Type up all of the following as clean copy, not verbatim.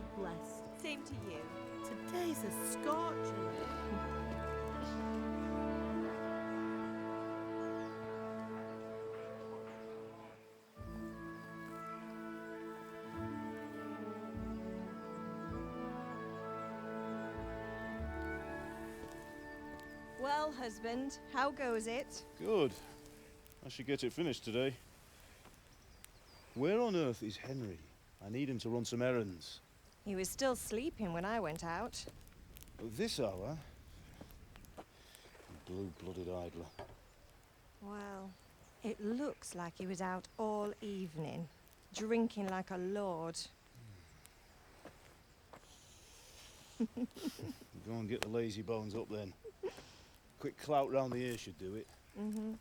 God bless. Same to you. Today's a scorcher. Well, husband, how goes it? Good. I should get it finished today. Where on earth is Henry? I need him to run some errands. He was still sleeping when I went out. At this hour? Blue-blooded idler. Well, it looks like he was out all evening, drinking like a lord. Go and get the lazy bones up then. Quick clout round the ear should do it. Mm-hmm.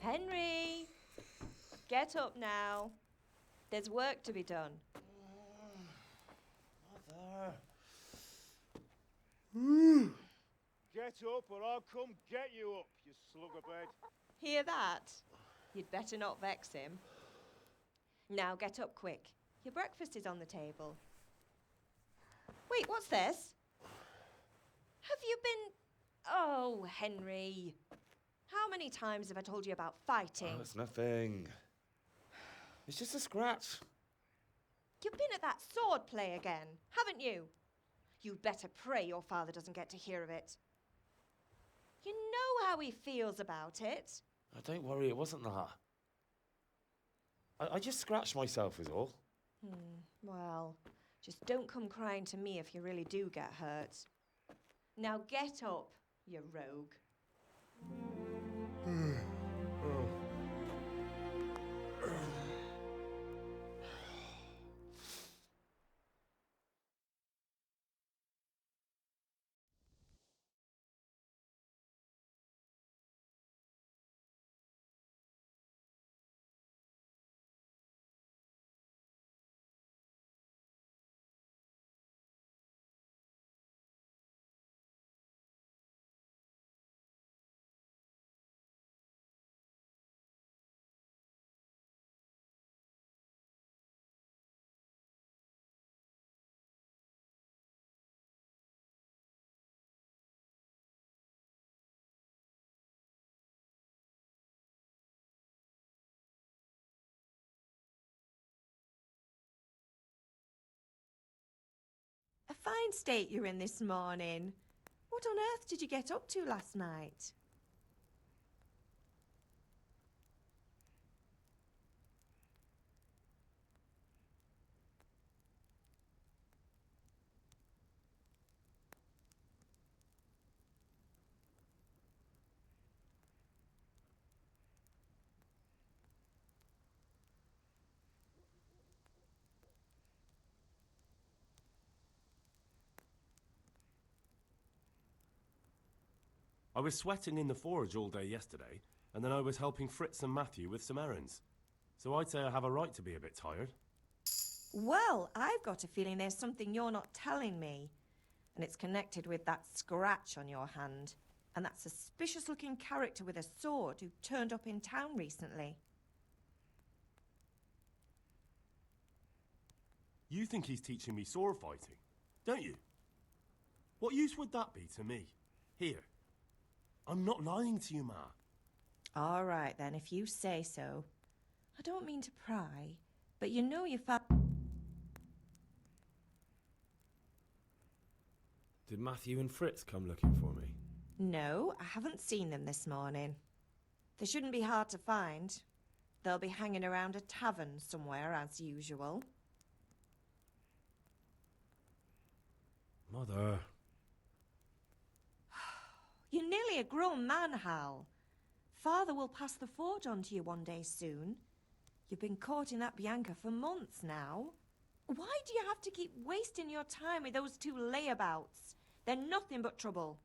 Henry! Get up now. There's work to be done. Mother! Get up or I'll come get you up, you slugabed. Hear that? You'd better not vex him. Now get up quick. Your breakfast is on the table. Wait, what's this? Have you been... Oh, Henry. How many times have I told you about fighting? Oh, it's nothing. It's just a scratch. You've been at that sword play again, haven't you? You'd better pray your father doesn't get to hear of it. You know how he feels about it. Oh, don't worry, it wasn't that. I just scratched myself is all. Well, just don't come crying to me if you really do get hurt. Now get up, you rogue. A fine state you're in this morning. What on earth did you get up to last night? I was sweating in the forge all day yesterday, and then I was helping Fritz and Matthew with some errands. So I'd say I have a right to be a bit tired. Well, I've got a feeling there's something you're not telling me. And it's connected with that scratch on your hand. And that suspicious-looking character with a sword who turned up in town recently. You think he's teaching me sword fighting, don't you? What use would that be to me? Here. I'm not lying to you, Ma. All right, then, if you say so. I don't mean to pry, but you know your Did Matthew and Fritz come looking for me? No, I haven't seen them this morning. They shouldn't be hard to find. They'll be hanging around a tavern somewhere, as usual. Mother. You're nearly a grown man, Hal. Father will pass the forge on to you one day soon. You've been courting that Bianca for months now. Why do you have to keep wasting your time with those two layabouts? They're nothing but trouble.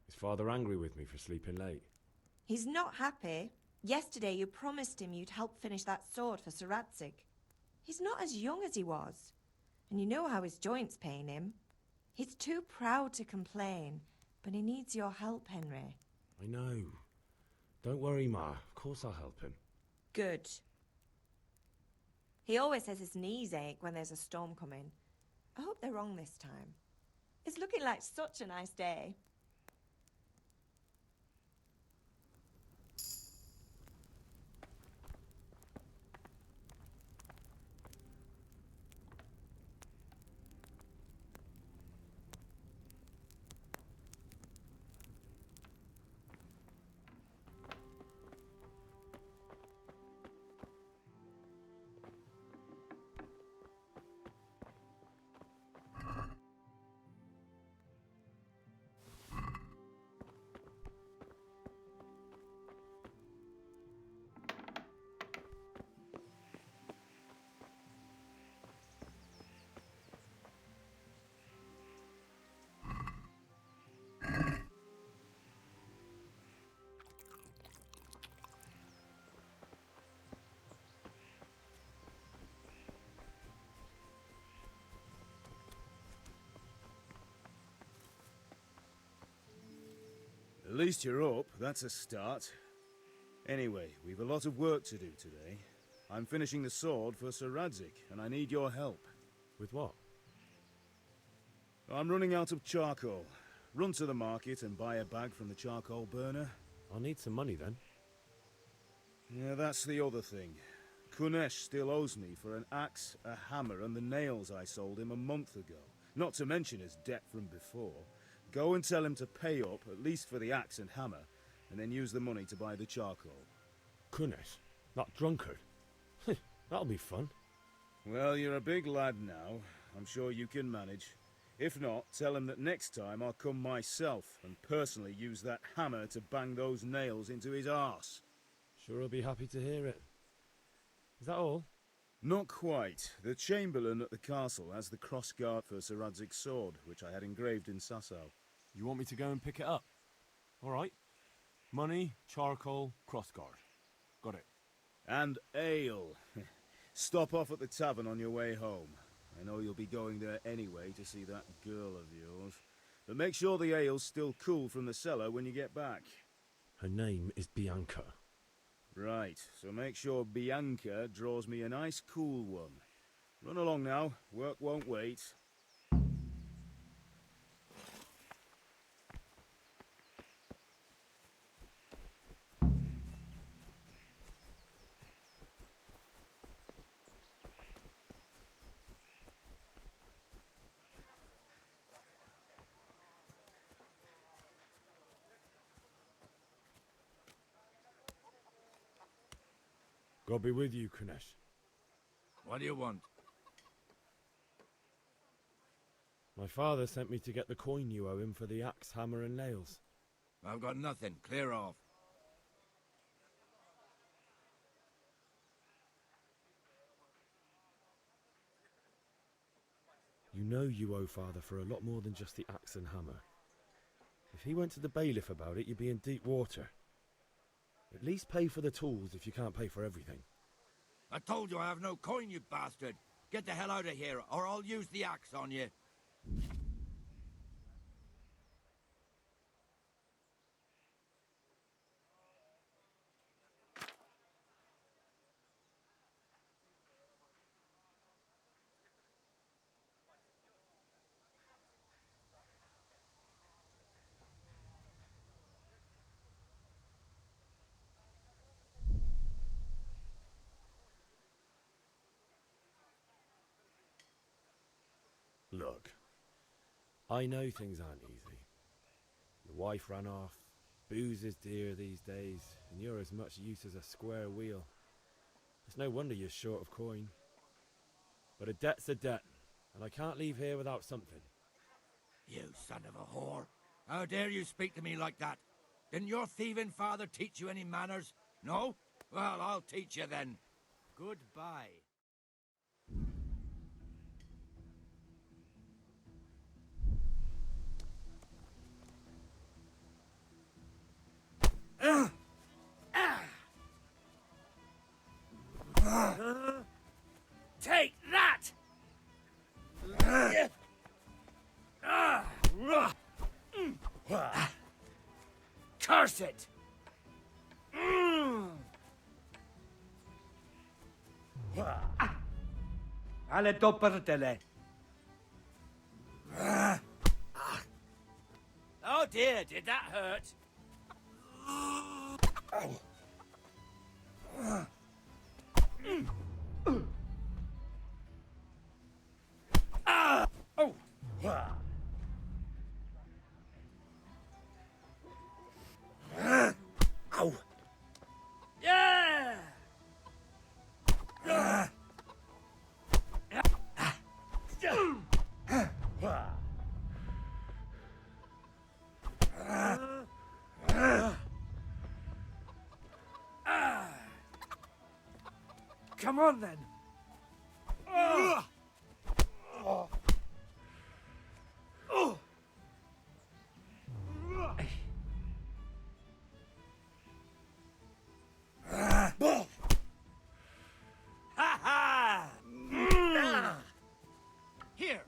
Is Father angry with me for sleeping late? He's not happy. Yesterday you promised him you'd help finish that sword for Sir Radzig. He's not as young as he was, and you know how his joints pain him. He's too proud to complain, but he needs your help, Henry. I know. Don't worry, Ma. Of course I'll help him. Good. He always says his knees ache when there's a storm coming. I hope they're wrong this time. It's looking like such a nice day. At least you're up, that's a start. Anyway, we've a lot of work to do today. I'm finishing the sword for Sir Radzig, and I need your help. With what? I'm running out of charcoal. Run to the market and buy a bag from the charcoal burner. I'll need some money then. Yeah, that's the other thing. Kunesh still owes me for an axe, a hammer, and the nails I sold him a month ago. Not to mention his debt from before. Go and tell him to pay up, at least for the axe and hammer, and then use the money to buy the charcoal. Kunesh? That drunkard? That'll be fun. Well, you're a big lad now. I'm sure you can manage. If not, tell him that next time I'll come myself and personally use that hammer to bang those nails into his arse. Sure he'll be happy to hear it. Is that all? Not quite. The Chamberlain at the castle has the crossguard for Sir Radzig's sword, which I had engraved in Sasau. You want me to go and pick it up? All right. Money, charcoal, crossguard. Got it. And ale. Stop off at the tavern on your way home. I know you'll be going there anyway to see that girl of yours. But make sure the ale's still cool from the cellar when you get back. Her name is Bianca. Right, so make sure Bianca draws me a nice cool one. Run along now, work won't wait. God be with you, Kunesh. What do you want? My father sent me to get the coin you owe him for the axe, hammer and nails. I've got nothing. Clear off. You know you owe father for a lot more than just the axe and hammer. If he went to the bailiff about it, you'd be in deep water. At least pay for the tools if you can't pay for everything. I told you I have no coin, you bastard. Get the hell out of here, or I'll use the axe on you. Look, I know things aren't easy. Your wife ran off, booze is dear these days, and you're as much use as a square wheel. It's no wonder you're short of coin. But a debt's a debt, and I can't leave here without something. You son of a whore. How dare you speak to me like that? Didn't your thieving father teach you any manners? No? Well, I'll teach you then. Goodbye. Take that! Curse it! Alle doppertele. Oh dear, did that hurt? Oh. Ow. Yeah. Come on then. Ha ha! Here.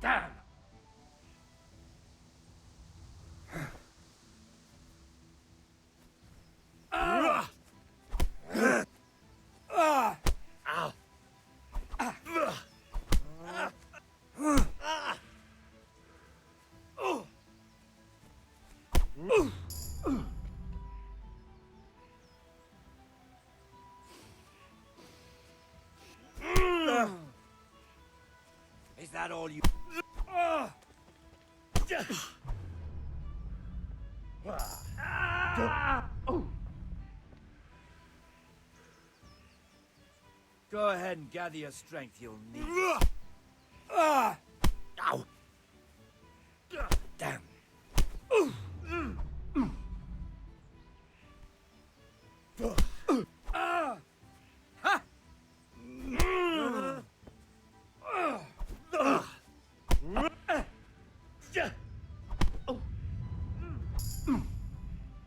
Damn! Is that all you... Go ahead and gather your strength, you'll need it. Ow! Damn.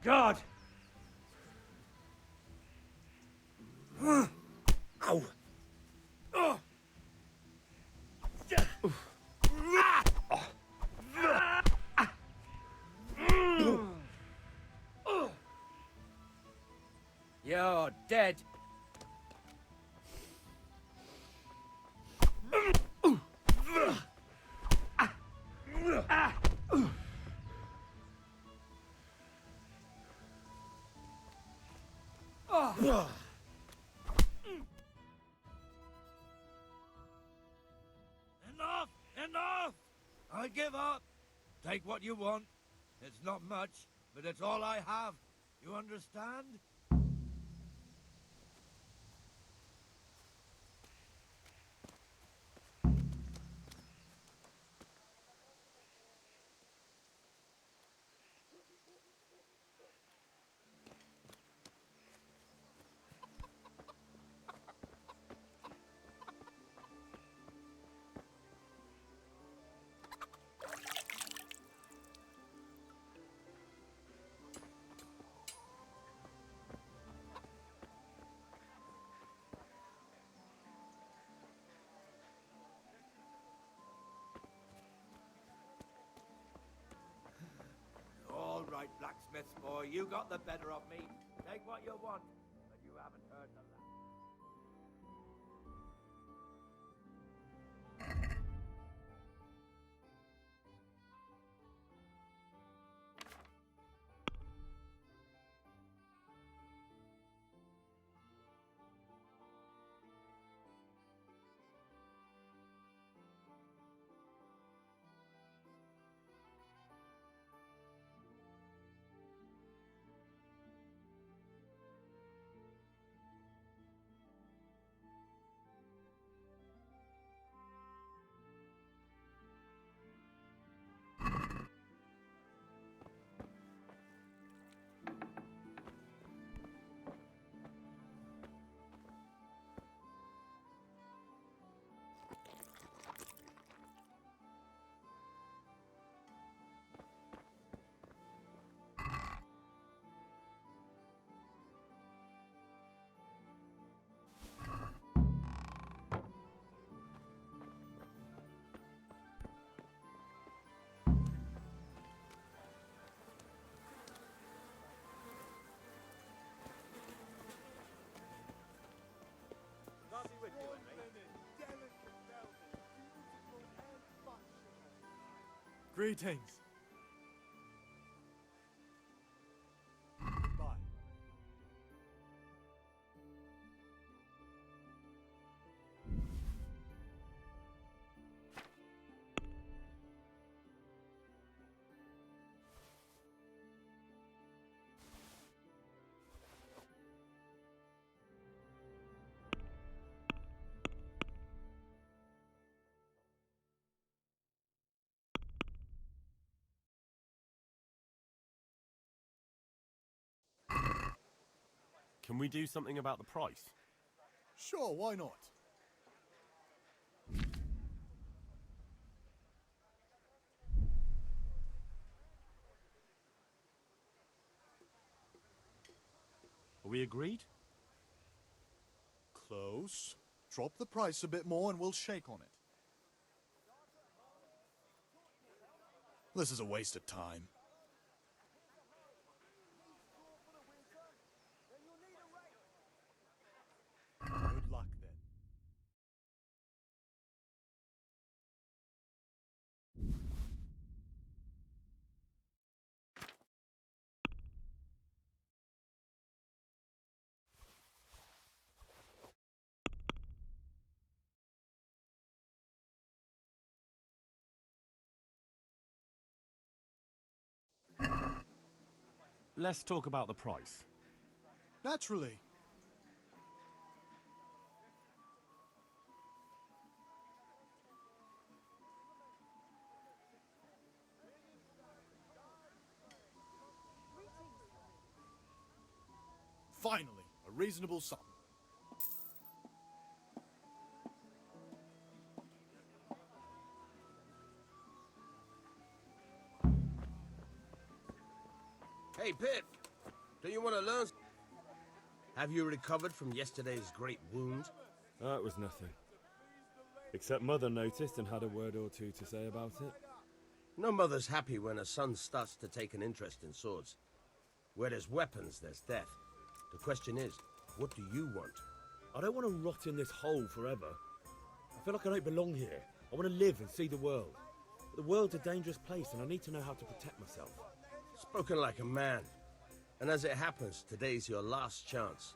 God! Ow! You're dead. Enough! Enough! I give up. Take what you want. It's not much, but it's all I have. You understand? All right, blacksmith's boy, you got the better of me. Take what you want, but you haven't heard the last. Greetings. Bye. Can we do something about the price? Sure, why not? Are we agreed? Close. Drop the price a bit more and we'll shake on it. This is a waste of time. Good luck then. Let's talk about the price. Naturally. Finally, a reasonable sum. Hey, Pip, do you want to learn? Have you recovered from yesterday's great wound? That was nothing. Except Mother noticed and had a word or two to say about it. No mother's happy when her son starts to take an interest in swords. Where there's weapons, there's death. The question is, what do you want? I don't want to rot in this hole forever. I feel like I don't belong here. I want to live and see the world. But the world's a dangerous place and I need to know how to protect myself. Spoken like a man. And as it happens, today's your last chance.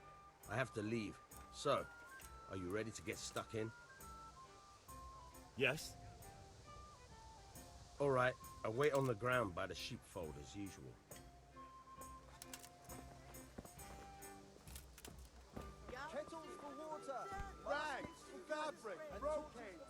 I have to leave. So, are you ready to get stuck in? Yes? All right, I'll wait on the ground by the sheepfold as usual. Kettles for water, rags for fabric, brocade,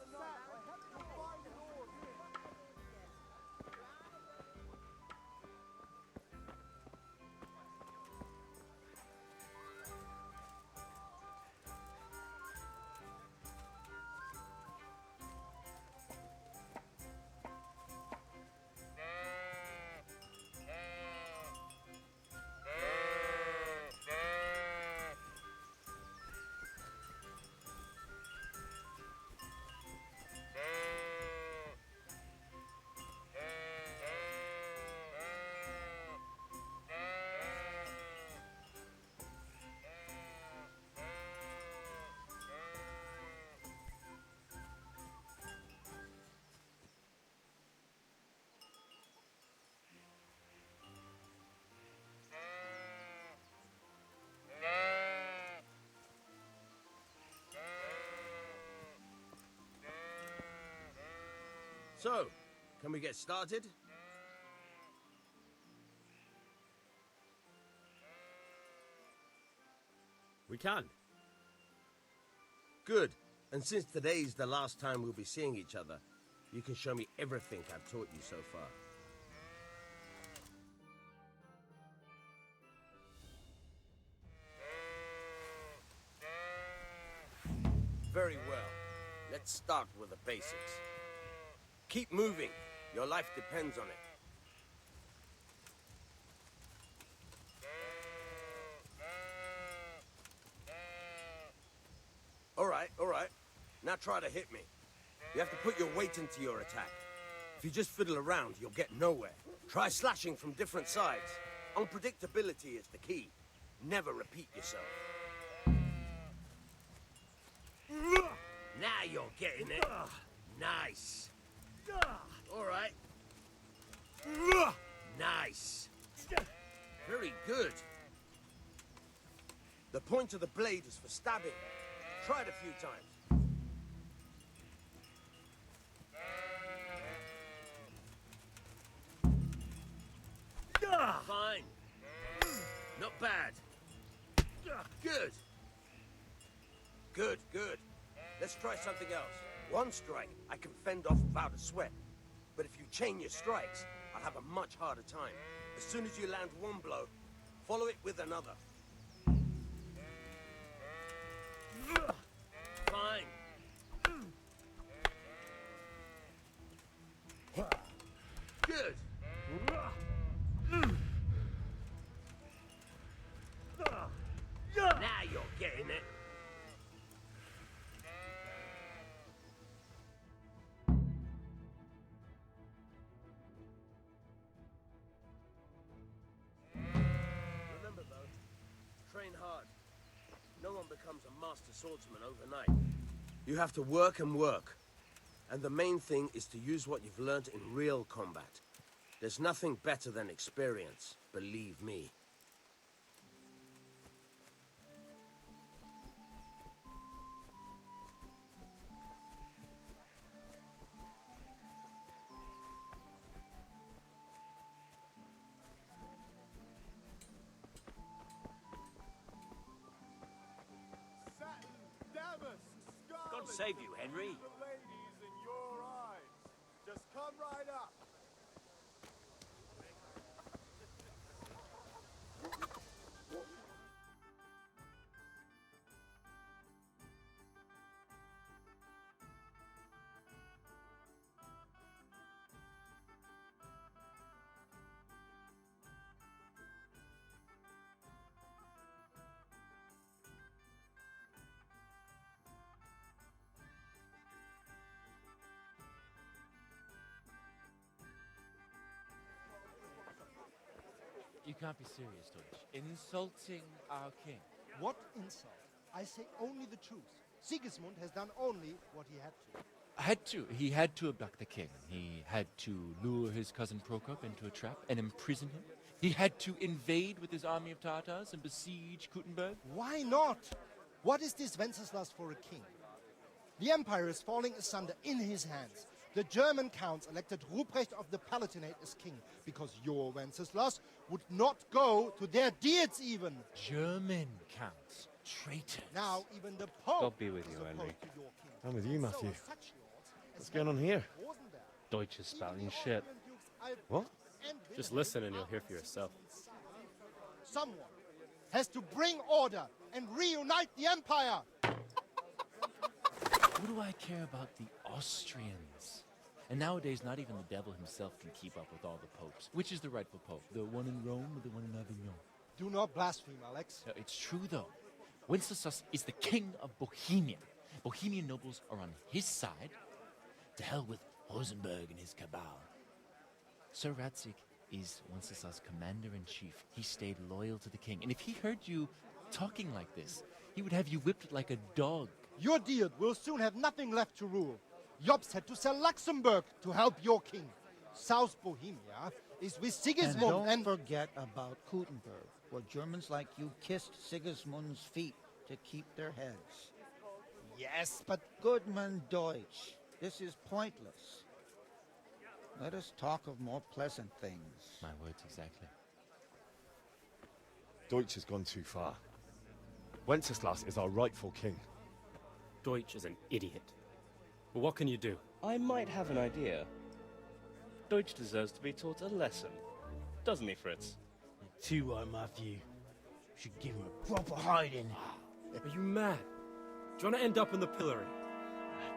So, can we get started? We can. Good. And since today's the last time we'll be seeing each other, you can show me everything I've taught you so far. Very well. Let's start with the basics. Keep moving. Your life depends on it. All right. Now try to hit me. You have to put your weight into your attack. If you just fiddle around, you'll get nowhere. Try slashing from different sides. Unpredictability is the key. Never repeat yourself. Now you're getting it. Nice. All right. Nice. Very good. The point of the blade is for stabbing. Try it a few times. Fine. Not bad. Good. Good, good. Let's try something else. One strike I can fend off without a sweat. But if you chain your strikes, I'll have a much harder time. As soon as you land one blow, follow it with another. Fine. Good. Now you're getting it. Remember though, train hard. No one becomes a master swordsman overnight. You have to work and work. And the main thing is to use what you've learned in real combat. There's nothing better than experience, believe me. Satin, damask, scarlet. God save you, Henry. The ladies in your eyes. Just come right up. You can't be serious, Deutsch. Insulting our king. What insult? I say only the truth. Sigismund has done only what he had to. He had to abduct the king. He had to lure his cousin Prokop into a trap and imprison him. He had to invade with his army of Tatars and besiege Kuttenberg. Why not? What is this Wenceslas for a king? The empire is falling asunder in his hands. The German counts elected Ruprecht of the Palatinate as king because your Wenceslas would not go to their deeds even. German counts. Traitors. Now even the Pope God be with is you, opposed Henry. to your king. I'm with you, Matthew. So such lords as What's going on Henry here? Rosenberg, Deutsch is even spouting the shit. Austrian dukes Alb What? and Just Wilhelm listen and you'll are hear on for yourself. Sigismund's side. Someone has to bring order and reunite the empire. What do I care about the Austrians? And nowadays, not even the devil himself can keep up with all the popes. Which is the rightful pope? The one in Rome or the one in Avignon? Do not blaspheme, Alex. No, it's true, though. Wenceslas is the king of Bohemia. Bohemian nobles are on his side. To hell with Rosenberg and his cabal. Sir Ratzik is Wenceslas' commander-in-chief. He stayed loyal to the king. And if he heard you talking like this, he would have you whipped like a dog. Your deed will soon have nothing left to rule. Jobst had to sell Luxembourg to help your king. South Bohemia is with Sigismund And don't forget about Kuttenberg, where Germans like you kissed Sigismund's feet to keep their heads. Yes, but Goodman Deutsch, this is pointless. Let us talk of more pleasant things. My words exactly. Deutsch has gone too far. Wenceslas is our rightful king. Deutsch is an idiot. But what can you do? I might have an idea. Deutsch deserves to be taught a lesson. Doesn't he, Fritz? Too right, Matthew. Should give him a proper hiding. Are you mad? Do you want to end up in the pillory?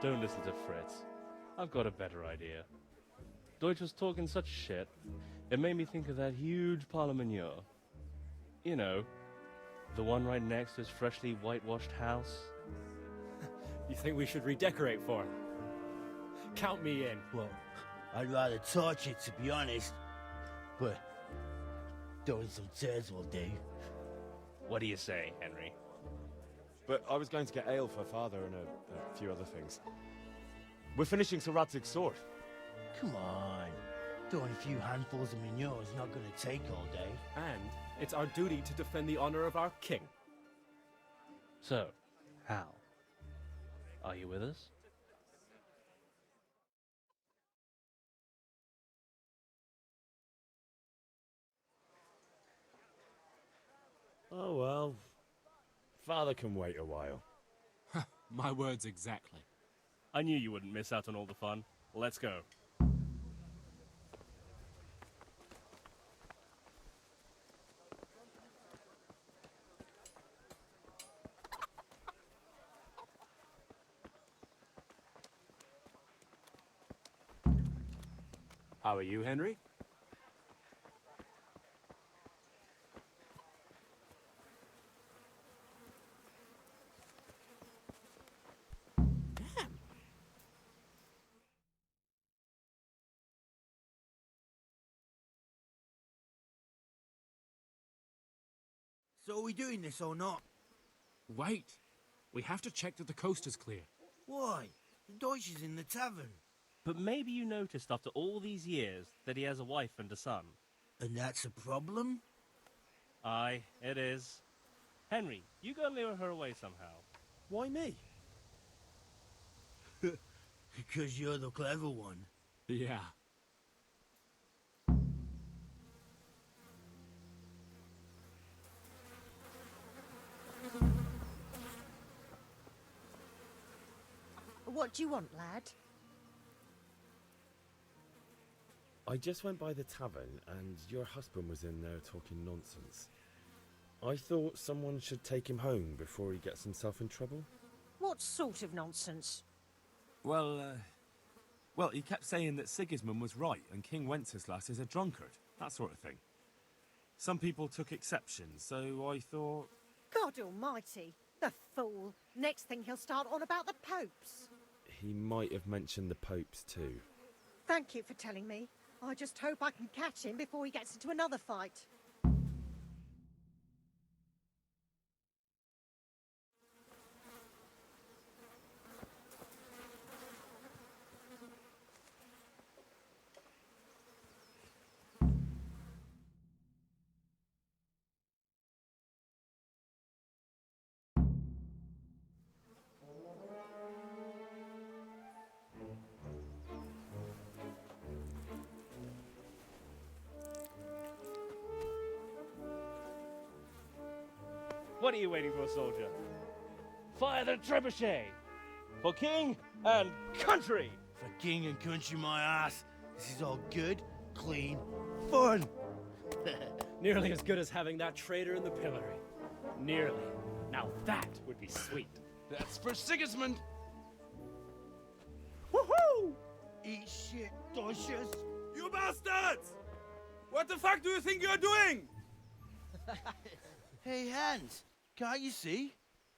Don't listen to Fritz. I've got a better idea. Deutsch was talking such shit, it made me think of that huge parliament. You know, the one right next to his freshly whitewashed house. You think we should redecorate for him? Count me in. Well, I'd rather torch it, to be honest. But throwing some tears will do. What do you say, Henry? But I was going to get ale for father and a few other things. We're finishing Sir Radzig's sword. Come on. Throwing a few handfuls of manure is not gonna take all day. And it's our duty to defend the honor of our king. So, Hal, are you with us? Oh well. Father can wait a while. My words exactly. I knew you wouldn't miss out on all the fun. Let's go. How are you, Henry? So are we doing this or not? Wait. We have to check that the coast is clear. Why? The Deutsch is in the tavern. But maybe you noticed after all these years that he has a wife and a son. And that's a problem? Aye, it is. Henry, you go and lure her away somehow. Why me? Because you're the clever one. Yeah. What do you want, lad? I just went by the tavern and your husband was in there talking nonsense. I thought someone should take him home before he gets himself in trouble. What sort of nonsense? Well, he kept saying that Sigismund was right and King Wenceslas is a drunkard, that sort of thing. Some people took exception, so I thought... God almighty, the fool. Next thing he'll start on about the popes. He might have mentioned the popes too. Thank you for telling me. I just hope I can catch him before he gets into another fight. What are you waiting for, soldier? Fire the trebuchet! For king and country! For king and country, my ass. This is all good, clean, fun. Nearly as good as having that traitor in the pillory. Nearly. Now that would be sweet. That's for Sigismund. Woohoo! Eat shit, Deutsches. You bastards! What the fuck do you think you're doing? Hey, Hans, can't you see?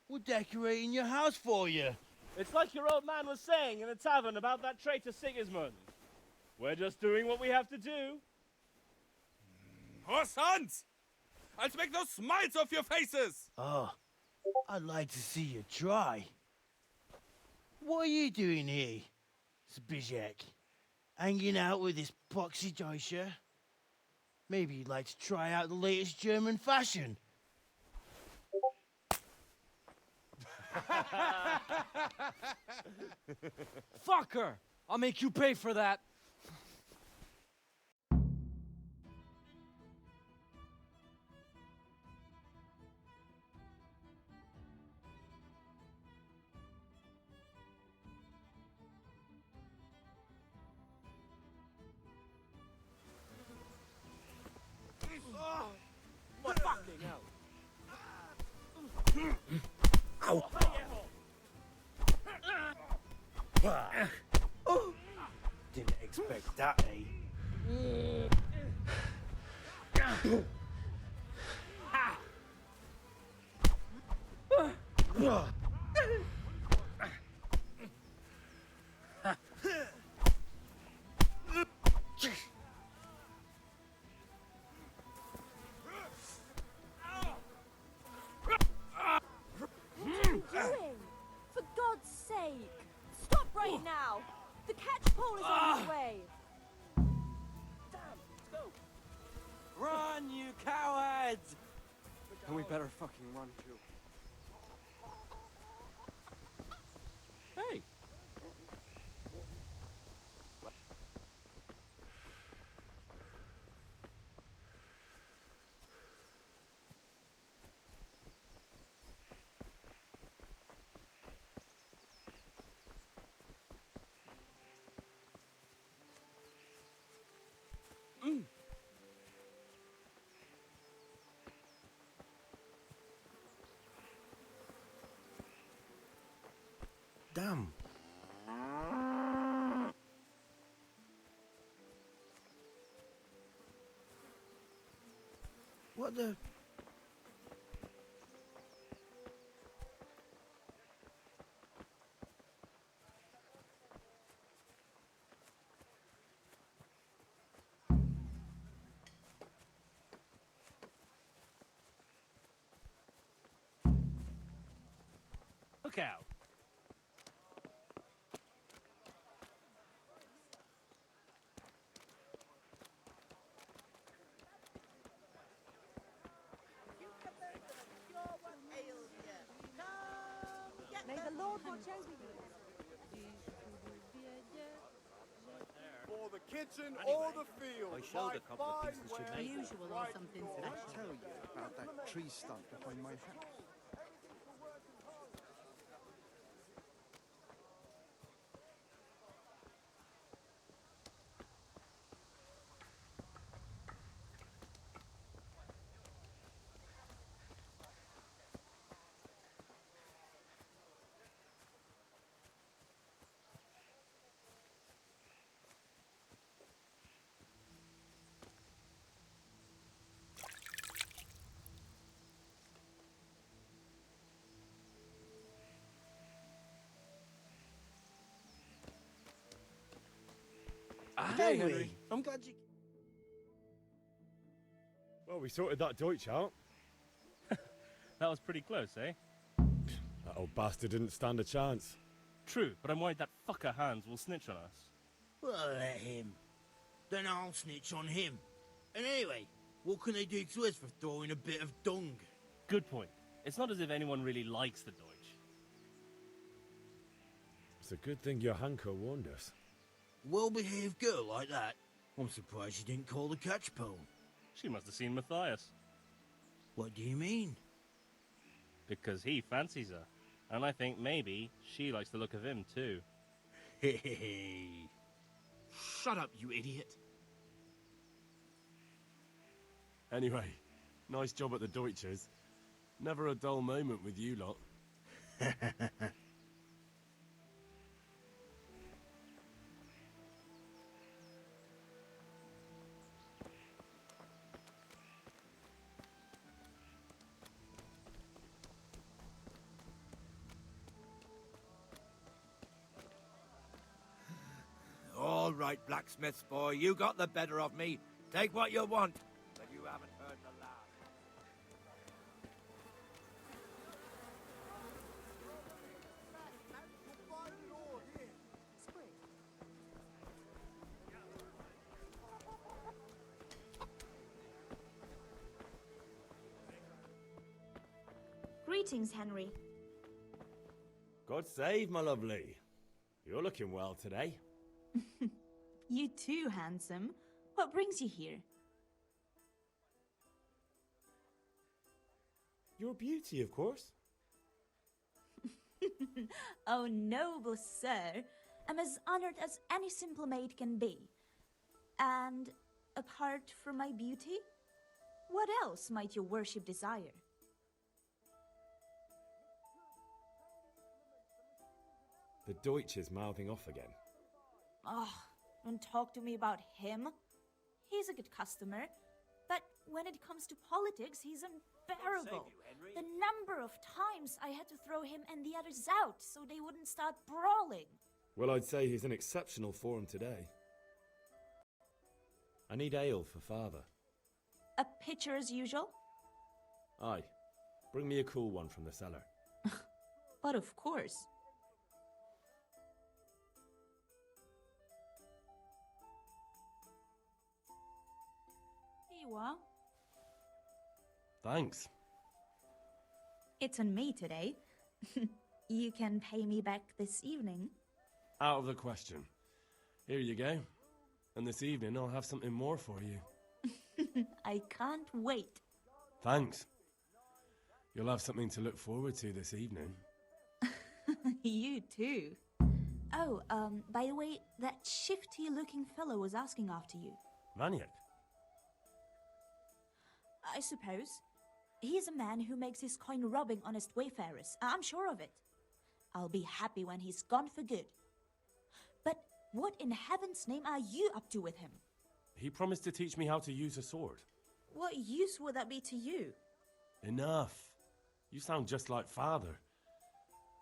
We're decorating your house for you. It's like your old man was saying in the tavern about that traitor Sigismund. We're just doing what we have to do. Horse Hans! I'll make those smiles off your faces! Oh, I'd like to see you try. What are you doing here, Zbigniew? Hanging out with this poxy Deutscher? Maybe you'd like to try out the latest German fashion. Fuck her! I'll make you pay for that. What fucking hell? Ow! Didn't expect that, eh? For God's sake! Stop right now! The catch pole is on its way! Run, you cowards! And we better fucking run too. Hey! Damn. What the... Look out. May the Lord watch over you. For the kitchen or the field. I showed a couple of my things that should fine make wares it. is right Did I tell you about that tree stump behind my house? Hey, Henry. I'm glad you... Well, we sorted that Deutsch out. That was pretty close, eh? That old bastard didn't stand a chance. True, but I'm worried that fucker Hans will snitch on us. Well, let him. Then I'll snitch on him. And anyway, what can they do to us for throwing a bit of dung? Good point. It's not as if anyone really likes the Deutsch. It's a good thing your Hanko warned us. Well-behaved girl like that. I'm surprised she didn't call the catch pole. She must have seen Matthias. What do you mean? Because he fancies her. And I think maybe she likes the look of him too. Hey. Shut up, you idiot. Anyway, nice job at the Deutsches. Never a dull moment with you lot. All right, blacksmith's boy, you got the better of me. Take what you want, but you haven't heard the last. Greetings, Henry. God save, my lovely. You're looking well today. You too, handsome. What brings you here? Your beauty, of course. Oh, noble sir. I'm as honored as any simple maid can be. And apart from my beauty, what else might your worship desire? The Deutsch is mouthing off again. Oh, don't talk to me about him. He's a good customer, but when it comes to politics, he's unbearable. The number of times I had to throw him and the others out so they wouldn't start brawling. Well, I'd say he's in exceptional form today. I need ale for father. A pitcher as usual? Aye. Bring me a cool one from the cellar. But of course. Here you are. Thanks. It's on me today. You can pay me back this evening. Out of the question. Here you go. And this evening I'll have something more for you. I can't wait. Thanks. You'll have something to look forward to this evening. You too. Oh, by the way, that shifty-looking fellow was asking after you. Vaniak? I suppose. He's a man who makes his coin robbing honest wayfarers. I'm sure of it. I'll be happy when he's gone for good. But what in heaven's name are you up to with him? He promised to teach me how to use a sword. What use would that be to you? Enough. You sound just like Father.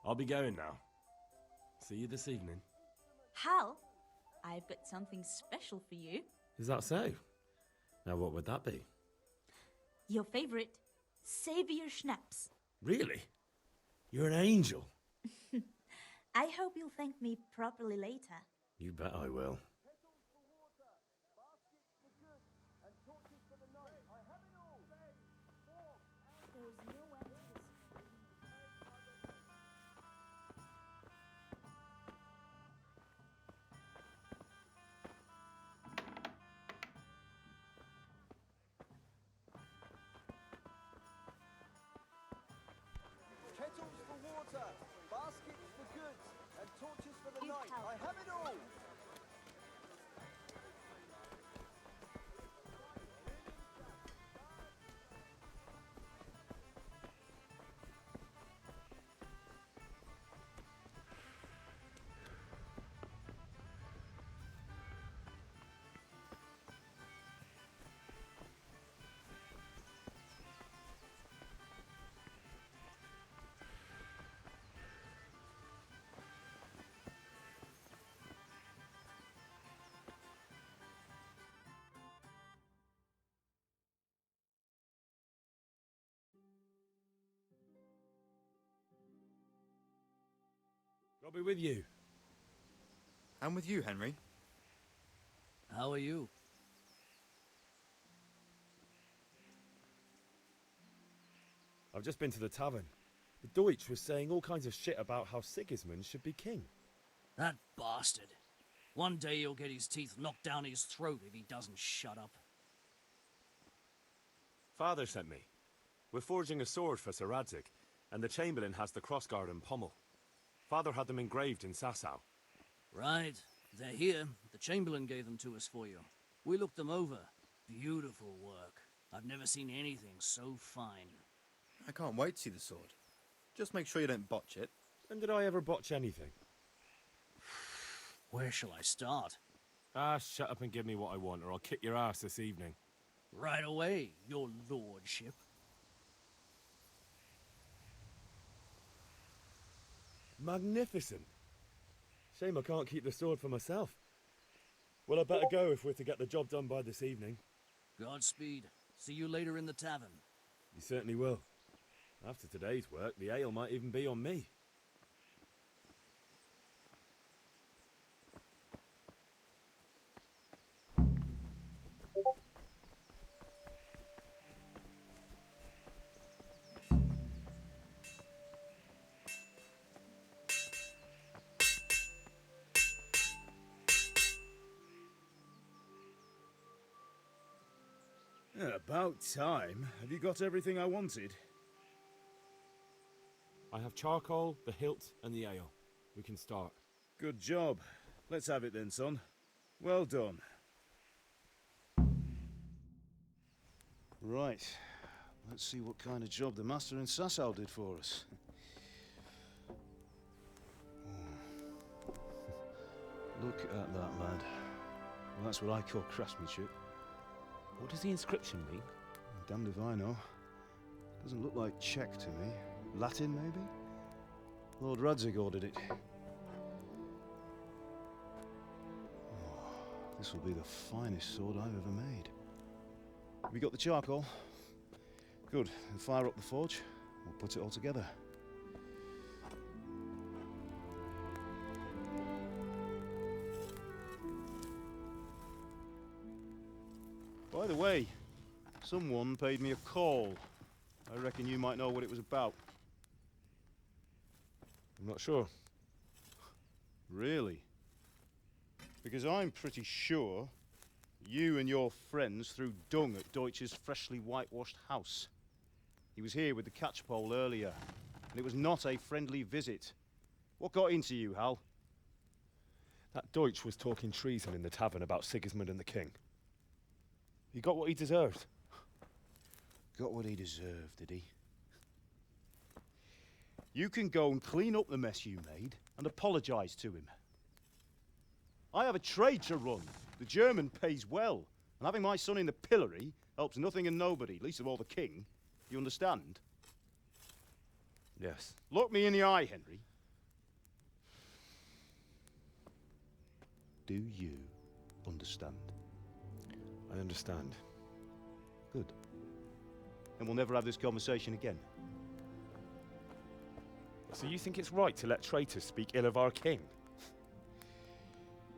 I'll be going now. See you this evening. Hal, I've got something special for you. Is that so? Now, what would that be? Your favorite Savior Schnapps. Really? You're an angel. I hope you'll thank me properly later. You bet I will. Kettles for water, baskets for goods, and torches for the night. I have it all! I'll be with you. I'm with you, Henry. How are you? I've just been to the tavern. The Deutsch was saying all kinds of shit about how Sigismund should be king. That bastard. One day he'll get his teeth knocked down his throat if he doesn't shut up. Father sent me. We're forging a sword for Sir Radzig, and the Chamberlain has the crossguard and pommel. Father had them engraved in Sasau. Right. They're here. The Chamberlain gave them to us for you. We looked them over. Beautiful work. I've never seen anything so fine. I can't wait to see the sword. Just make sure you don't botch it. When did I ever botch anything? Where shall I start? Ah, shut up and give me what I want, or I'll kick your ass this evening. Right away, your lordship. Magnificent. Shame I can't keep the sword for myself. Well, I better go if we're to get the job done by this evening. Godspeed. See you later in the tavern. You certainly will. After today's work, the ale might even be on me. About time. Have you got everything I wanted? I have charcoal, the hilt, and the ale. We can start. Good job. Let's have it then, son. Well done. Right. Let's see what kind of job the master in Sasau did for us. Look at that, lad. Well, that's what I call craftsmanship. What does the inscription mean? Damned if I know. Doesn't look like Czech to me. Latin, maybe? Lord Radzig ordered it. Oh, this will be the finest sword I've ever made. Have you got the charcoal? Good. Then fire up the forge. We'll put it all together. By the way, someone paid me a call. I reckon you might know what it was about. I'm not sure. Really? Because I'm pretty sure you and your friends threw dung at Deutsch's freshly whitewashed house. He was here with the catchpole earlier, and it was not a friendly visit. What got into you, Hal? That Deutsch was talking treason in the tavern about Sigismund and the king. He got what he deserved. Got what he deserved, did he? You can go and clean up the mess you made and apologize to him. I have a trade to run. The German pays well, and having my son in the pillory helps nothing and nobody, least of all the king. You understand? Yes. Look me in the eye, Henry. Do you understand? I understand. Good. And we'll never have this conversation again. So you think it's right to let traitors speak ill of our king?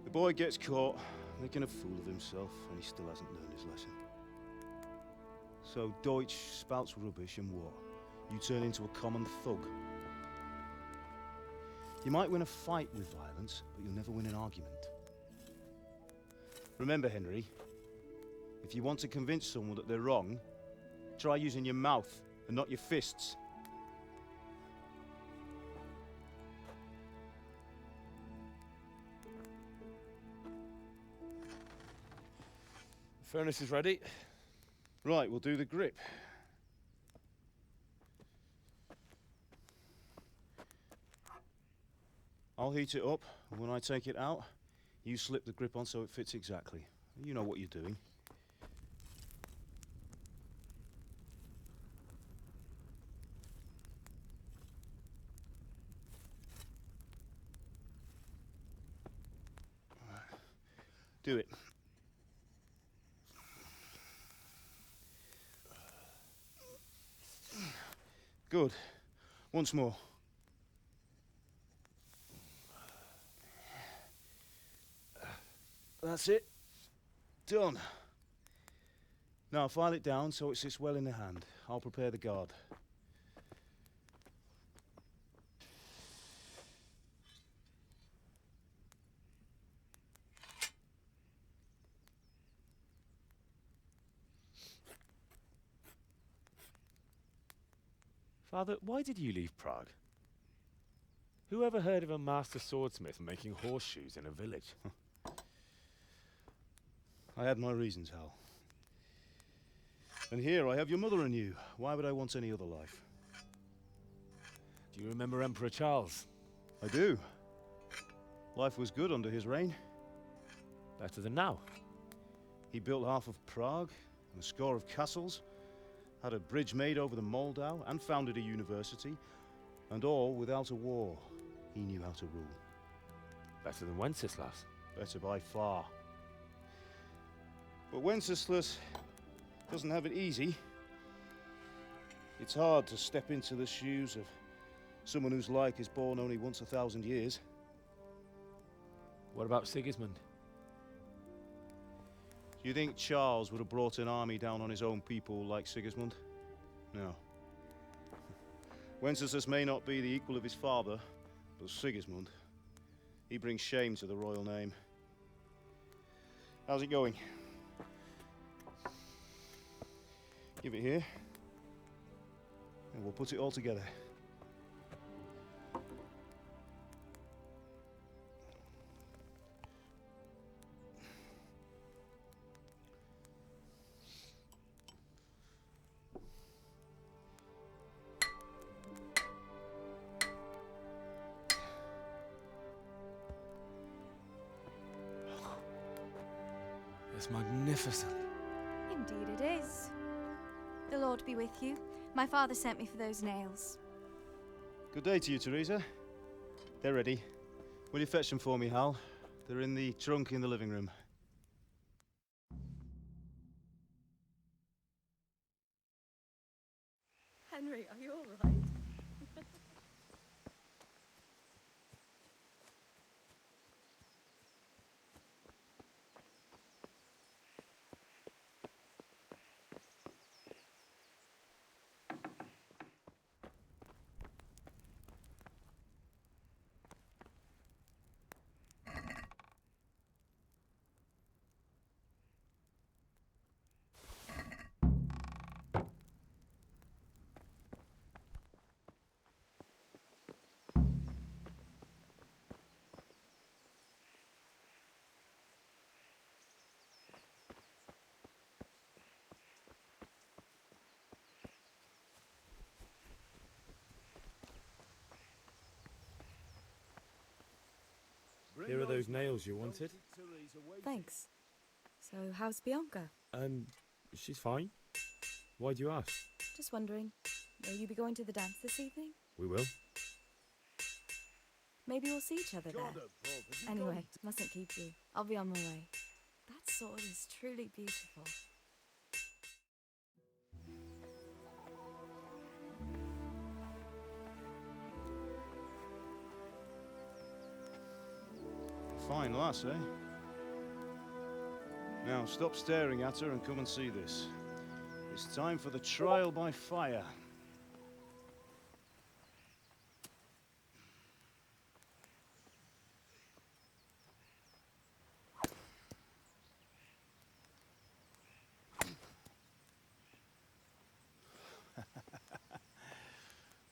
The boy gets caught, making a fool of himself, and he still hasn't learned his lesson. So Deutsch spouts rubbish, and what? You turn into a common thug. You might win a fight with violence, but you'll never win an argument. Remember, Henry, if you want to convince someone that they're wrong, try using your mouth and not your fists. The furnace is ready. Right, we'll do the grip. I'll heat it up, and when I take it out, you slip the grip on so it fits exactly. You know what you're doing. Do it. Good. Once more. That's it. Done. Now file it down so it sits well in the hand. I'll prepare the guard. Father, why did you leave Prague? Who ever heard of a master swordsmith making horseshoes in a village? I had my reasons, Hal. And here I have your mother and you. Why would I want any other life? Do you remember Emperor Charles? I do. Life was good under his reign. Better than now. He built half of Prague and a score of castles, had a bridge made over the Moldau, and founded a university, and all without a war. He knew how to rule. Better than Wenceslas. Better by far. But Wenceslas doesn't have it easy. It's hard to step into the shoes of someone whose like is born only once 1,000 years. What about Sigismund? Do you think Charles would have brought an army down on his own people like Sigismund? No. Wenceslas may not be the equal of his father, but Sigismund, he brings shame to the royal name. How's it going? Give it here, and we'll put it all together. It's magnificent. Indeed it is. The Lord be with you. My father sent me for those nails. Good day to you, Teresa. They're ready. Will you fetch them for me, Hal? They're in the trunk in the living room. Henry, are you all right? Here are those nails you wanted. Thanks. So, how's Bianca? She's fine. Why do you ask? Just wondering, will you be going to the dance this evening? We will. Maybe we'll see each other there. Anyway, mustn't keep you. I'll be on my way. That sword is truly beautiful. Fine lass, eh? Now, stop staring at her and come and see this. It's time for the trial by fire.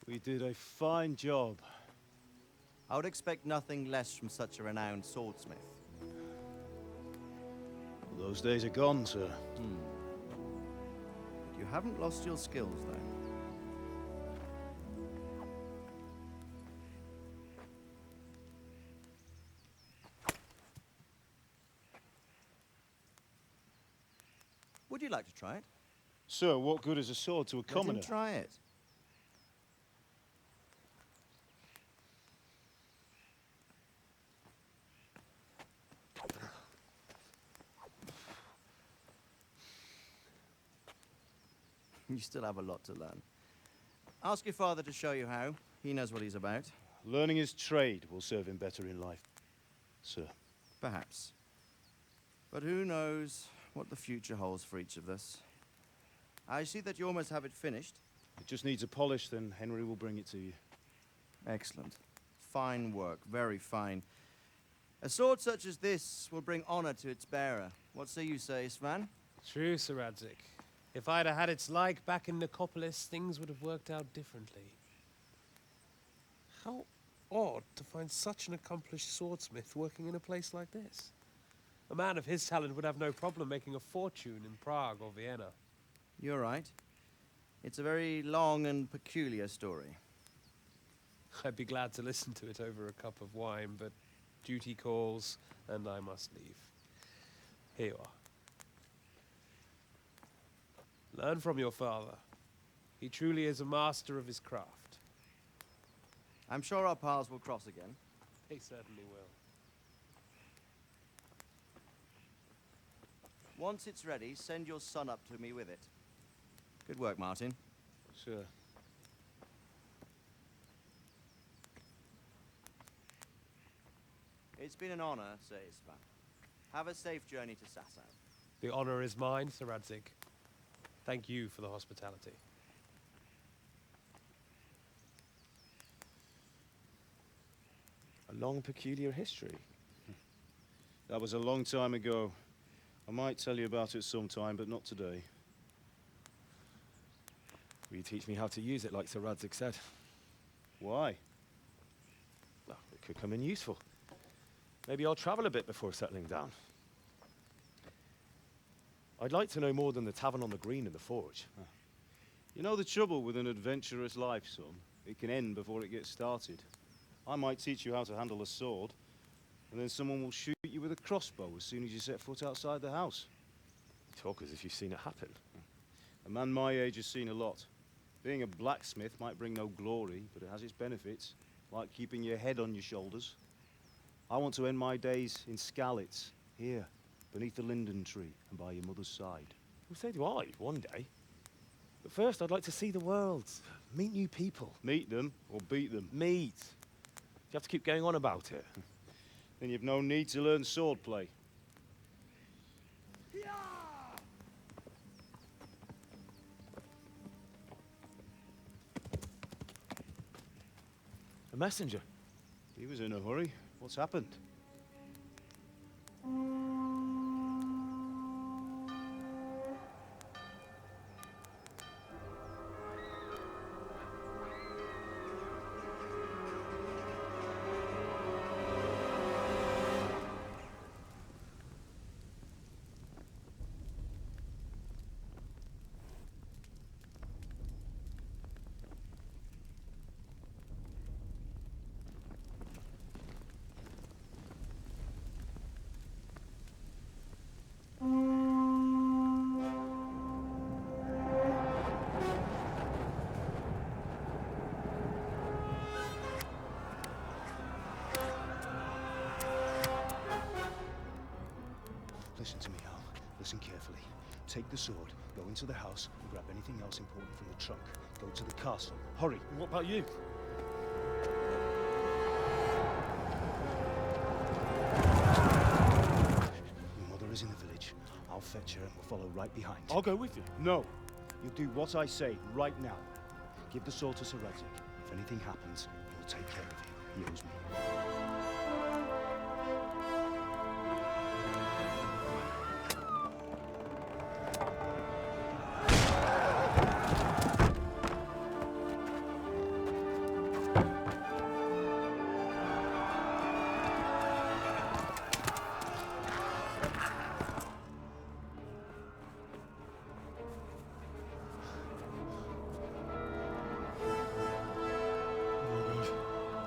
We did a fine job. I would expect nothing less from such a renowned swordsmith. Those days are gone, sir. You haven't lost your skills, though. Would you like to try it? Sir, what good is a sword to a commoner? Let him try it. You still have a lot to learn. Ask your father to show you how. He knows what he's about. Learning his trade will serve him better in life, sir. Perhaps. But who knows what the future holds for each of us. I see that you almost have it finished. It just needs a polish, then Henry will bring it to you. Excellent. Fine work, very fine. A sword such as this will bring honor to its bearer. What say you, Svan? True, Sir Radzik. If I'd have had its like back in Nicopolis, things would have worked out differently. How odd to find such an accomplished swordsmith working in a place like this. A man of his talent would have no problem making a fortune in Prague or Vienna. You're right. It's a very long and peculiar story. I'd be glad to listen to it over a cup of wine, but duty calls, and I must leave. Here you are. Learn from your father. He truly is a master of his craft. I'm sure our paths will cross again. They certainly will. Once it's ready, send your son up to me with it. Good work, Martin. Sure. It's been an honor, Sir Isvan. Have a safe journey to Sasau. The honor is mine, Sir Radzik. Thank you for the hospitality. A long, peculiar history. That was a long time ago. I might tell you about it sometime, but not today. Will you teach me how to use it like Sir Radzik said? Why? Well, it could come in useful. Maybe I'll travel a bit before settling down. I'd like to know more than the tavern on the green and the forge. You know the trouble with an adventurous life, son? It can end before it gets started. I might teach you how to handle a sword, and then someone will shoot you with a crossbow as soon as you set foot outside the house. You talk as if you've seen it happen. A man my age has seen a lot. Being a blacksmith might bring no glory, but it has its benefits, like keeping your head on your shoulders. I want to end my days in Skalitz, here, beneath the linden tree and by your mother's side. Well, so do I, one day. But first, I'd like to see the world, meet new people. Meet them or beat them? Meet. You have to keep going on about it. Then you've no need to learn swordplay. A messenger. He was in a hurry. What's happened? Listen to me, Hal. Listen carefully. Take the sword, go into the house, and grab anything else important from the trunk. Go to the castle. Hurry! What about you? Your mother is in the village. I'll fetch her and we'll follow right behind. I'll go with you. No! You'll do what I say right now. Give the sword to Sir Radzig. If anything happens, he'll take care of you. He owes me.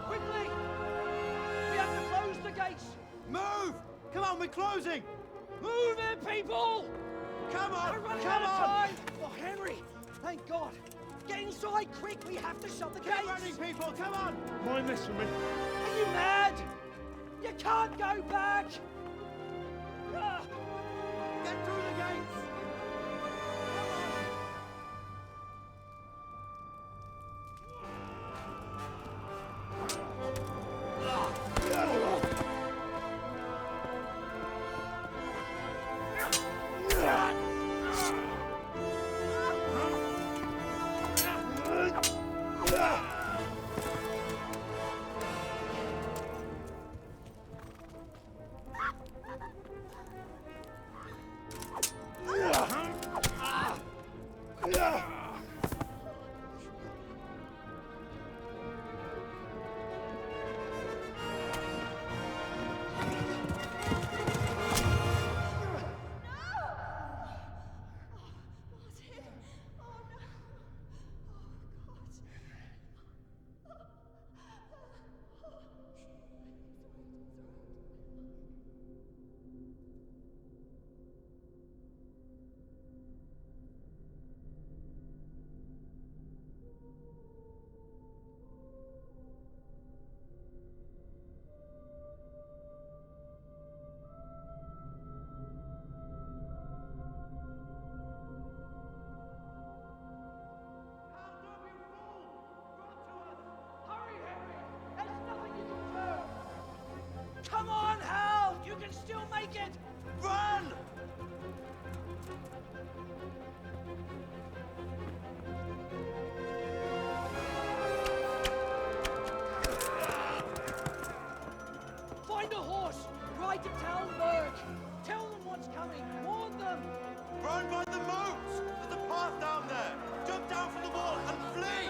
Quickly! We have to close the gates! Move! Come on, we're closing! Move it, people! Come on! We're running Come out of on! time! Oh, Henry! Thank God! Get inside, quick! We have to shut the gates! Keep running, people! Come on! Mind this for me. Are you mad? You can't go back! Ah! Get through the gates! Hurry, Henry! There's nothing you can do! Come on, Hal! You can still make it! Run! Find a horse! Ride to Talmberg! Tell them what's coming! Warn them! Run by the moat! There's a path down there! Jump down from the wall and flee!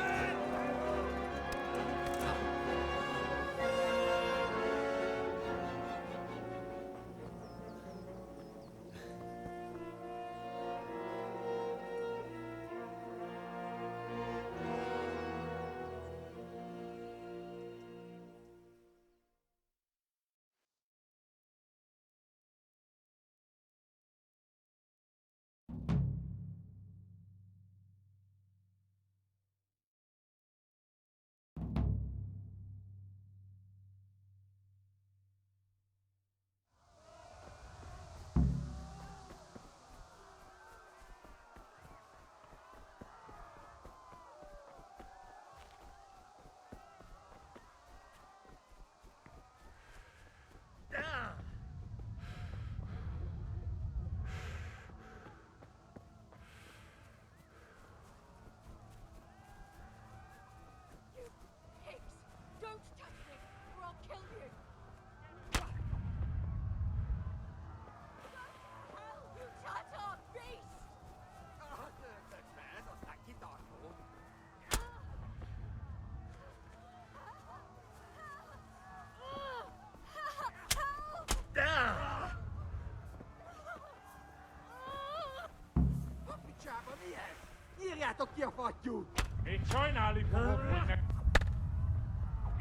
Tokia fatyú! Én sajnálni fogok, hogy ne...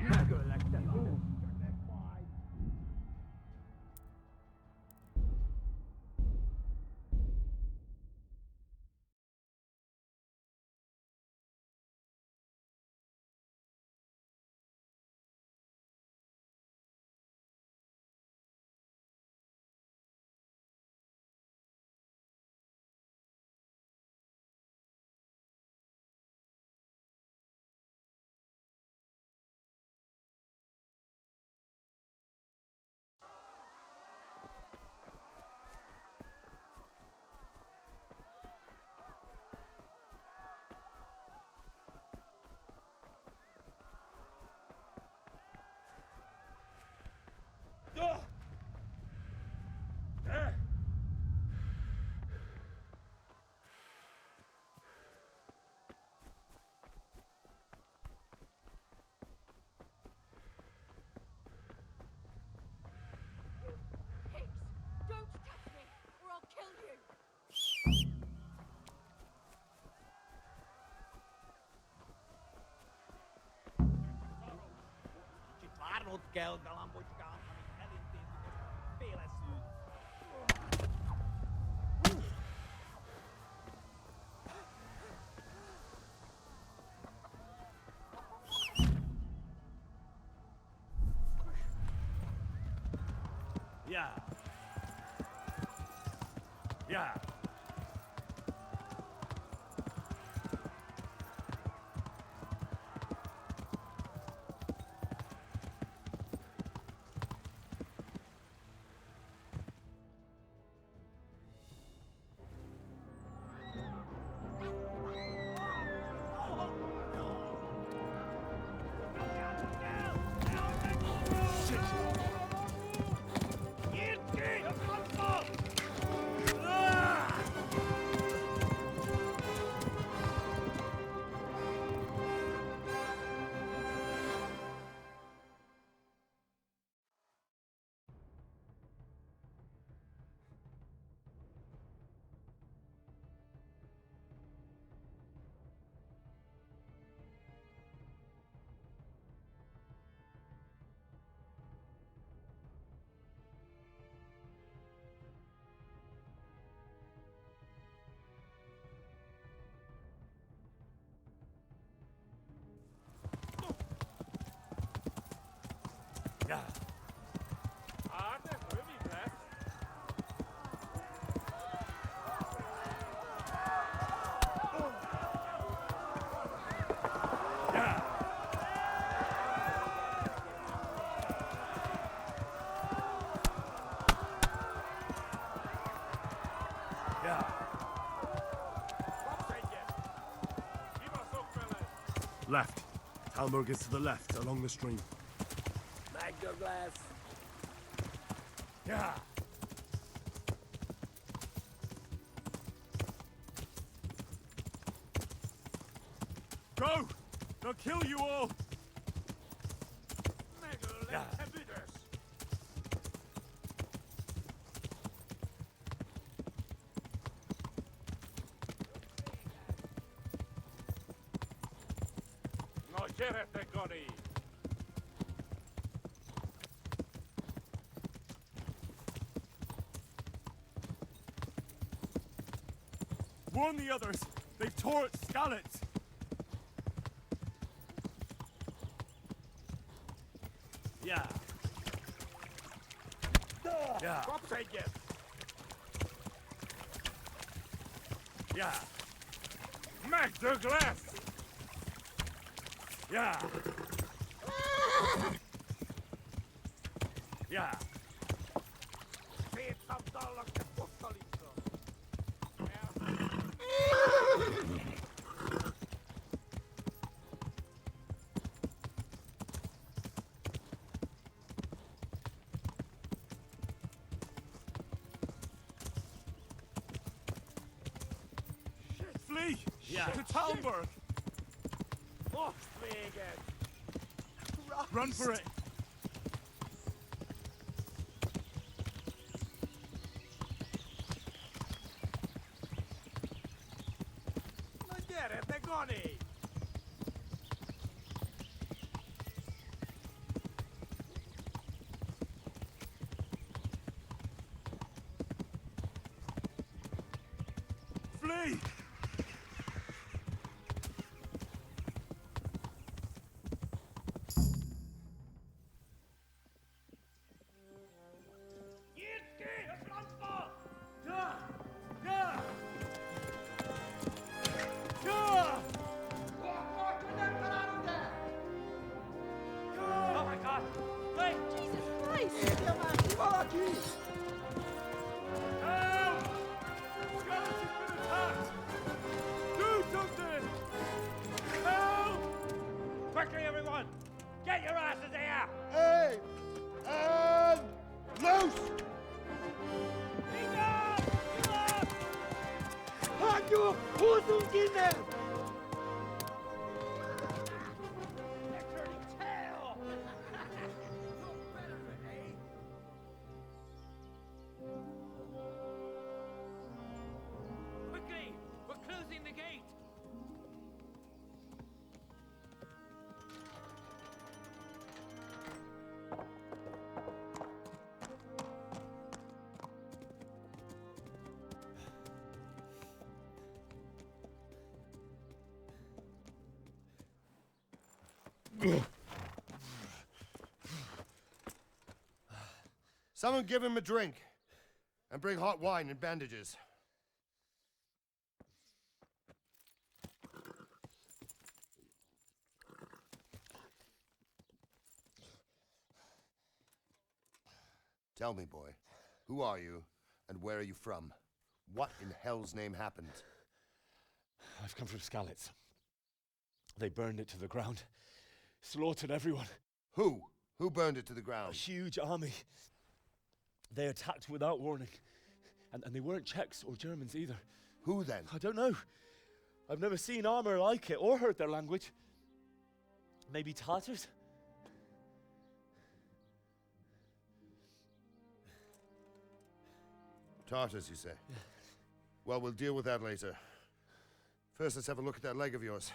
Megöllek, te ló! Yeah. Yeah. Yeah. Left. Talmberg is to the left, along the stream. Magdoglass. Yeah. Go! They'll kill you all! Yeah. No quiere Gori. Warn the others! They've tore at Skalitz! Yeah. Yeah. Yeah. Magdoglass. Yeah. Yeah. Flee! Yeah. To Talmberg! Run for it! Flee! Oh my god! Wait! Jesus Christ! Help! Skalitz has been attacked! Do something! Help! Quickly, everyone! Get your asses here! Hey! And loose! Halt your Hosen in there! Quickly! We're closing the gate! Someone give him a drink. And bring hot wine and bandages. Tell me, boy, who are you and where are you from? What in hell's name happened? I've come from Skalitz. They burned it to the ground. Slaughtered everyone. Who? Who burned it to the ground? A huge army. They attacked without warning. And they weren't Czechs or Germans either. Who then? I don't know. I've never seen armor like it or heard their language. Maybe Tatars? Tartars, you say? Yeah. Well, we'll deal with that later. First, let's have a look at that leg of yours.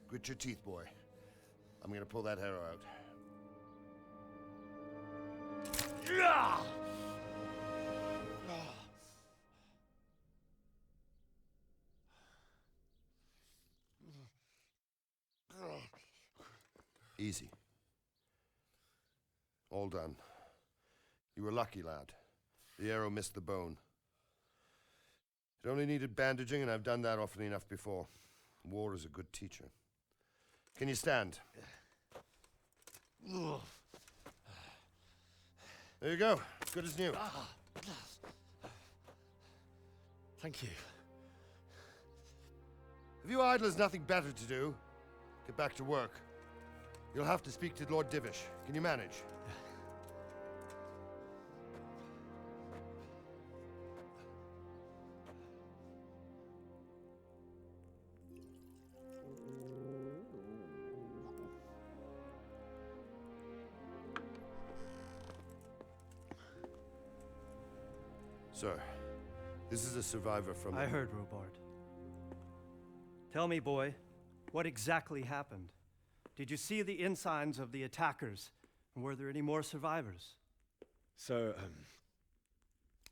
Grit your teeth, boy. I'm gonna pull that arrow out. Easy. All done. You were lucky, lad. The arrow missed the bone. It only needed bandaging, and I've done that often enough before. War is a good teacher. Can you stand? There you go. Good as new. Thank you. Have you idlers nothing better to do? Get back to work. You'll have to speak to Lord Divish. Can you manage? Sir, this is a survivor from... I heard, Robard. Tell me, boy, what exactly happened? Did you see the ensigns of the attackers? And were there any more survivors? So,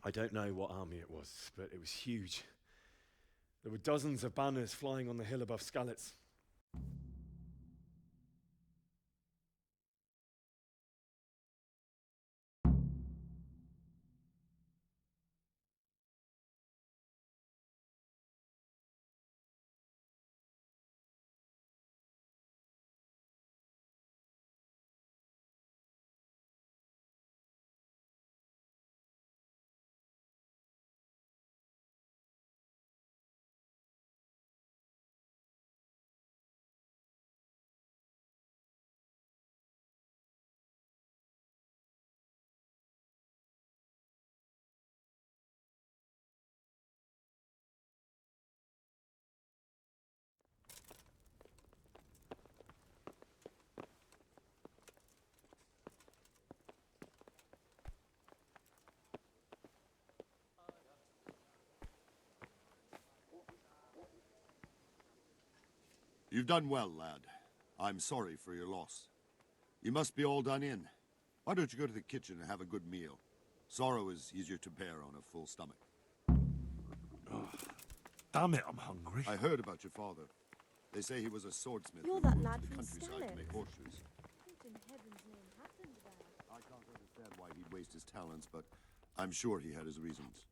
I don't know what army it was, but it was huge. There were dozens of banners flying on the hill above Skalitz. You've done well, lad. I'm sorry for your loss. You must be all done in. Why don't you go to the kitchen and have a good meal? Sorrow is easier to bear on a full stomach. Oh, damn it, I'm hungry. I heard about your father. They say he was a swordsmith. You're who that moved lad to the from countryside to make Skalitz. horseshoes. What in heaven's name happened there? I can't understand why he'd waste his talents, but I'm sure he had his reasons.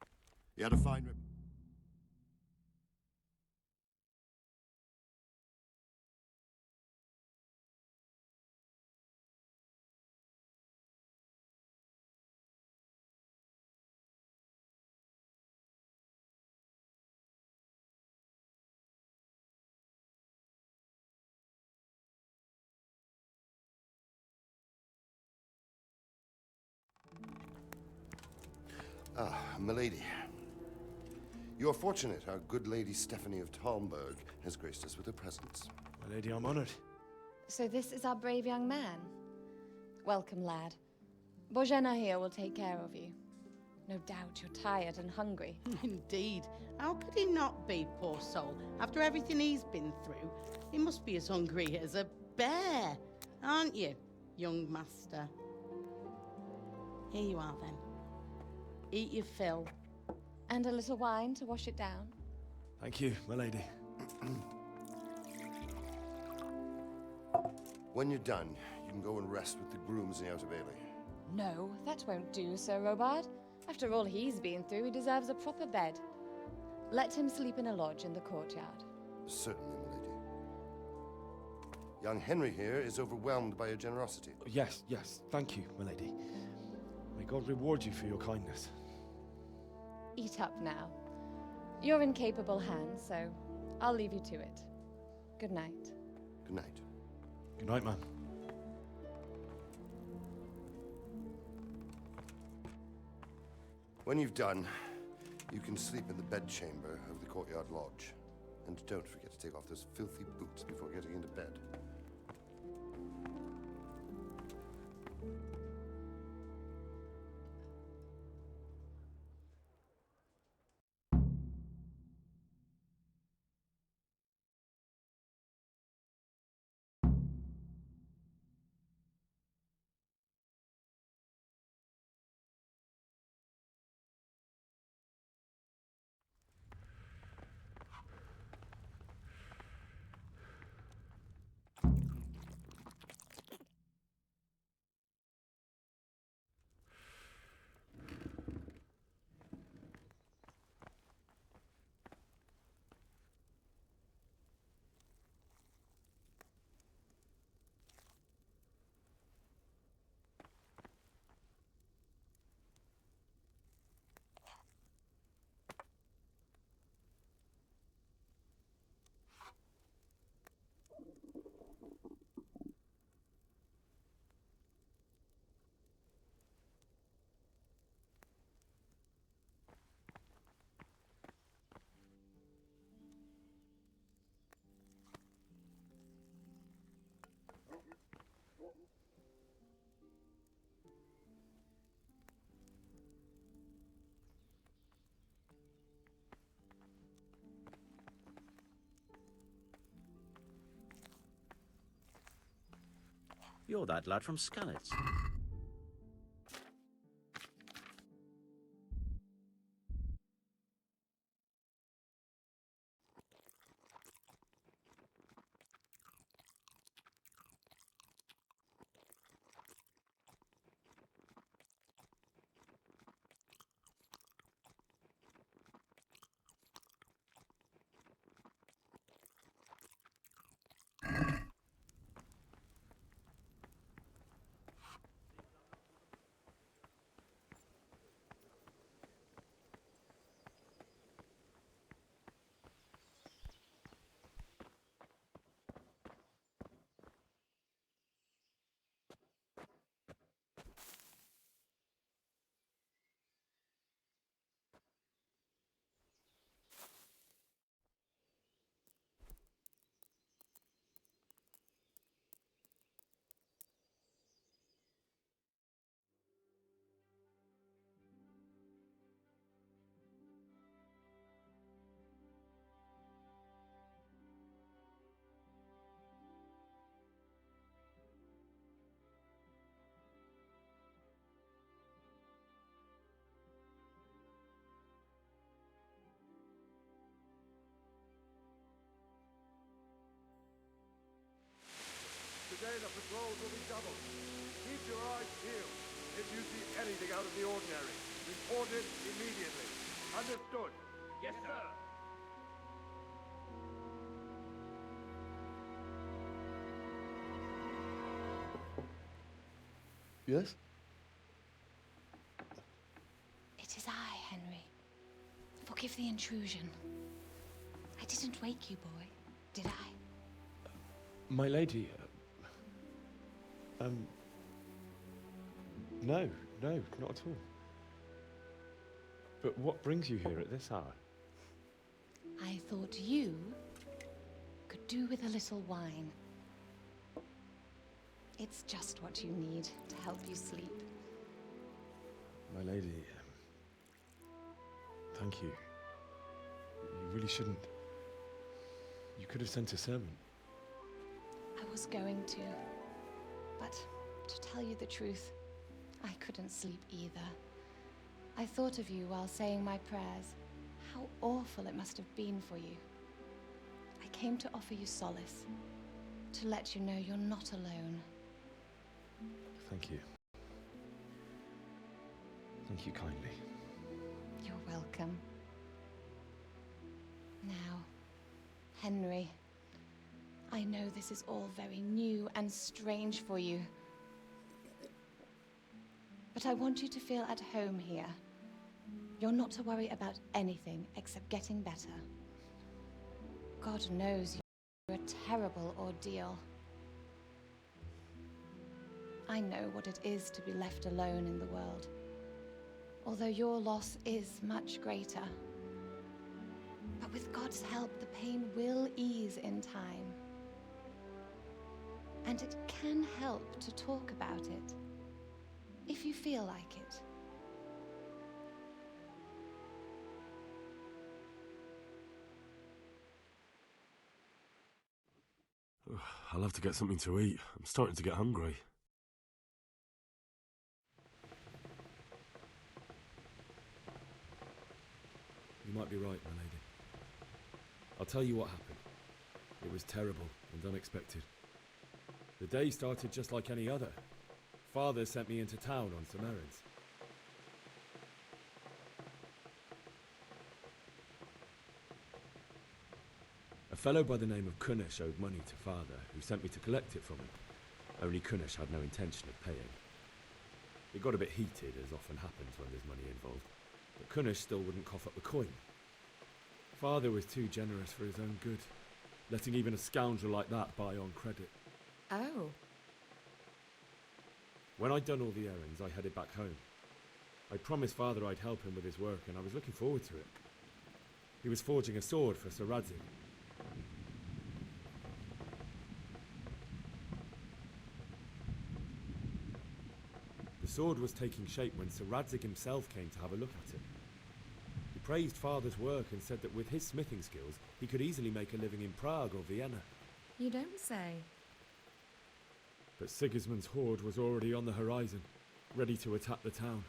He had a fine Ah, milady. You're fortunate our good lady Stephanie of Talmberg has graced us with her presence. My lady, I'm honored. So this is our brave young man. Welcome, lad. Bozhena here will take care of you. No doubt you're tired and hungry. Indeed. How could he not be, poor soul? After everything he's been through, he must be as hungry as a bear, aren't you, young master? Here you are, then. Eat your fill. And a little wine to wash it down. Thank you, my lady. When you're done, you can go and rest with the grooms in the Outer Bailey. No, that won't do, Sir Robard. After all he's been through, he deserves a proper bed. Let him sleep in a lodge in the courtyard. Certainly, my lady. Young Henry here is overwhelmed by your generosity. Yes, yes, thank you, my lady. May God reward you for your kindness. Eat up now. You're in capable hands, so I'll leave you to it. Good night. Good night. Good night, man. When you've done, you can sleep in the bedchamber of the courtyard lodge. And don't forget to take off those filthy boots before getting into bed. You're that lad from Skalitz. Today the patrols will be doubled. Keep your eyes peeled. If you see anything out of the ordinary, report it immediately. Understood? Yes, sir. Yes? It is I, Henry. Forgive the intrusion. I didn't wake you, boy, did I? My lady, no, not at all. But what brings you here at this hour? I thought you could do with a little wine. It's just what you need to help you sleep. My lady, thank you. You really shouldn't. You could have sent a servant. I was going to, but to tell you the truth, I couldn't sleep either. I thought of you while saying my prayers, How awful it must have been for you. I came to offer you solace, to let you know you're not alone. Thank you. Thank you kindly. You're welcome. Now, Henry, I know this is all very new and strange for you, but I want you to feel at home here. You're not to worry about anything except getting better. God knows you're a terrible ordeal. I know what it is to be left alone in the world, although your loss is much greater. But with God's help, the pain will ease in time. And it can help to talk about it, if you feel like it. I'll have to get something to eat. I'm starting to get hungry. You might be right, my lady. I'll tell you what happened. It was terrible and unexpected. The day started just like any other. Father sent me into town on some errands. A fellow by the name of Kunesh owed money to Father, who sent me to collect it from him. Only Kunesh had no intention of paying. It got a bit heated, as often happens when there's money involved, but Kunesh still wouldn't cough up the coin. Father was too generous for his own good, letting even a scoundrel like that buy on credit. Oh. When I'd done all the errands, I headed back home. I promised Father I'd help him with his work, and I was looking forward to it. He was forging a sword for Sir Radzig. The sword was taking shape when Sir Radzig himself came to have a look at it. He praised Father's work and said that with his smithing skills, he could easily make a living in Prague or Vienna. You don't say. But Sigismund's horde was already on the horizon, ready to attack the town.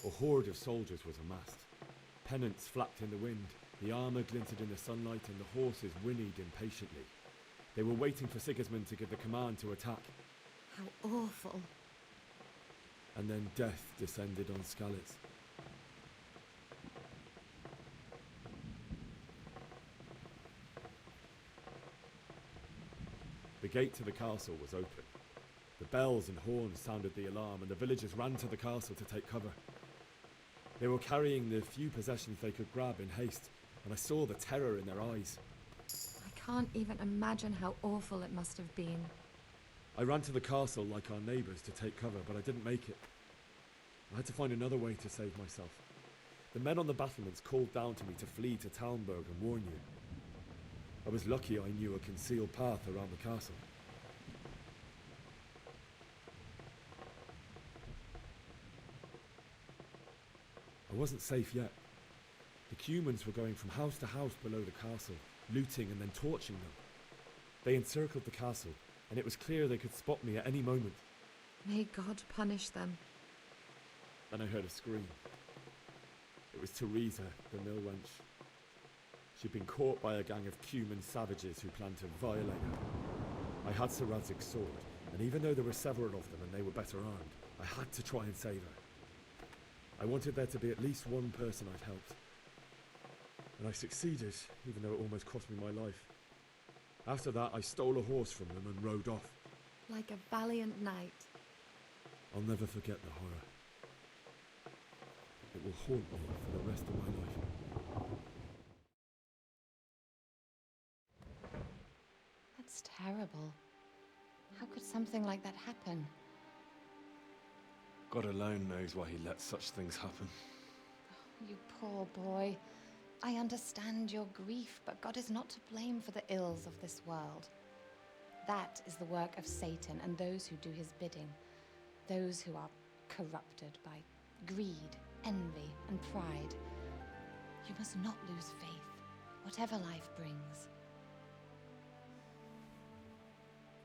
A horde of soldiers was amassed. Pennants flapped in the wind, the armour glinted in the sunlight, and the horses whinnied impatiently. They were waiting for Sigismund to give the command to attack. How awful. And then death descended on Skalitz. The gate to the castle was open. The bells and horns sounded the alarm, and the villagers ran to the castle to take cover. They were carrying the few possessions they could grab in haste, and I saw the terror in their eyes. I can't even imagine how awful it must have been. I ran to the castle like our neighbours to take cover, but I didn't make it. I had to find another way to save myself. The men on the battlements called down to me to flee to Talmberg and warn you. I was lucky I knew a concealed path around the castle. I wasn't safe yet. The Cumans were going from house to house below the castle, looting and then torching them. They encircled the castle, and it was clear they could spot me at any moment. May God punish them. Then I heard a scream. It was Teresa, the mill wench. She'd been caught by a gang of Cuman savages who planned to violate her. I had Sir Radzig's sword, and even though there were several of them and they were better armed, I had to try and save her. I wanted there to be at least one person I'd helped. And I succeeded, even though it almost cost me my life. After that, I stole a horse from them and rode off. Like a valiant knight. I'll never forget the horror. It will haunt me for the rest of my life. That's terrible. How could something like that happen? God alone knows why he lets such things happen. You poor boy. I understand your grief, but God is not to blame for the ills of this world. That is the work of Satan and those who do his bidding. Those who are corrupted by greed, envy, and pride. You must not lose faith, whatever life brings.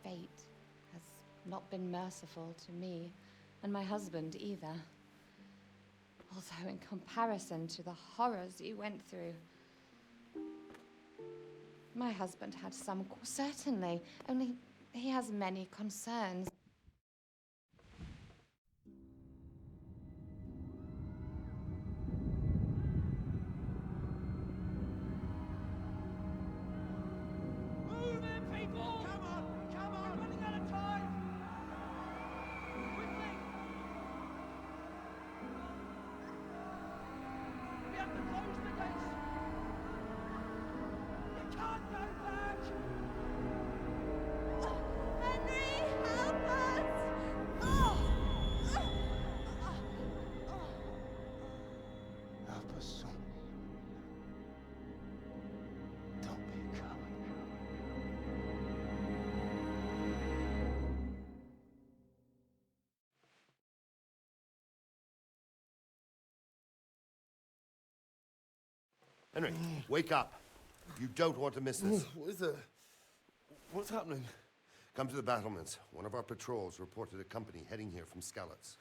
Fate has not been merciful to me, and my husband either. Although in comparison to the horrors you went through, my husband had some, certainly, only he has many concerns. Move it, people! Come on! Come on! We're running out of time! Quickly! We have to close the gates! You can't go back! Henry, help us! Oh! Help us, son. Don't be a coward. Henry, wake up. You don't want to miss this. What is it? What's happening? Come to the battlements. One of our patrols reported a company heading here from Skalitz.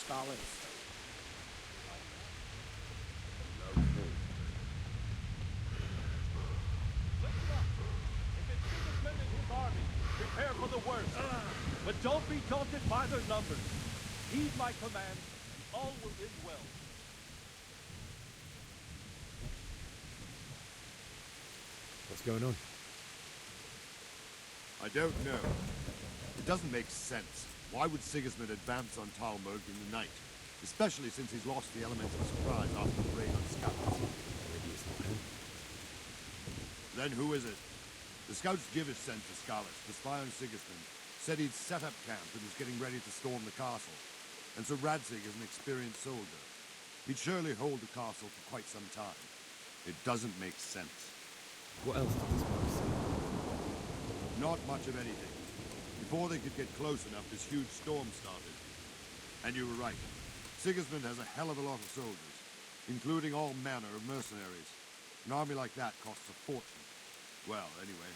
Scholars. If it's Sigismund and his army, prepare for the worst. But don't be daunted by their numbers. Heed my command, and all will end well. What's going on? I don't know. It doesn't make sense. Why would Sigismund advance on Talmberg in the night? Especially since he's lost the element of surprise after the raid on Skalitz. Maybe it's not him. Then who is it? The scouts Givis sent to Skalitz to spy on Sigismund said he'd set up camp and was getting ready to storm the castle. And so Radzig is an experienced soldier. He'd surely hold the castle for quite some time. It doesn't make sense. What else did the spies say? Not much of anything. Before they could get close enough, this huge storm started. And you were right. Sigismund has a hell of a lot of soldiers, including all manner of mercenaries. An army like that costs a fortune. Well, anyway,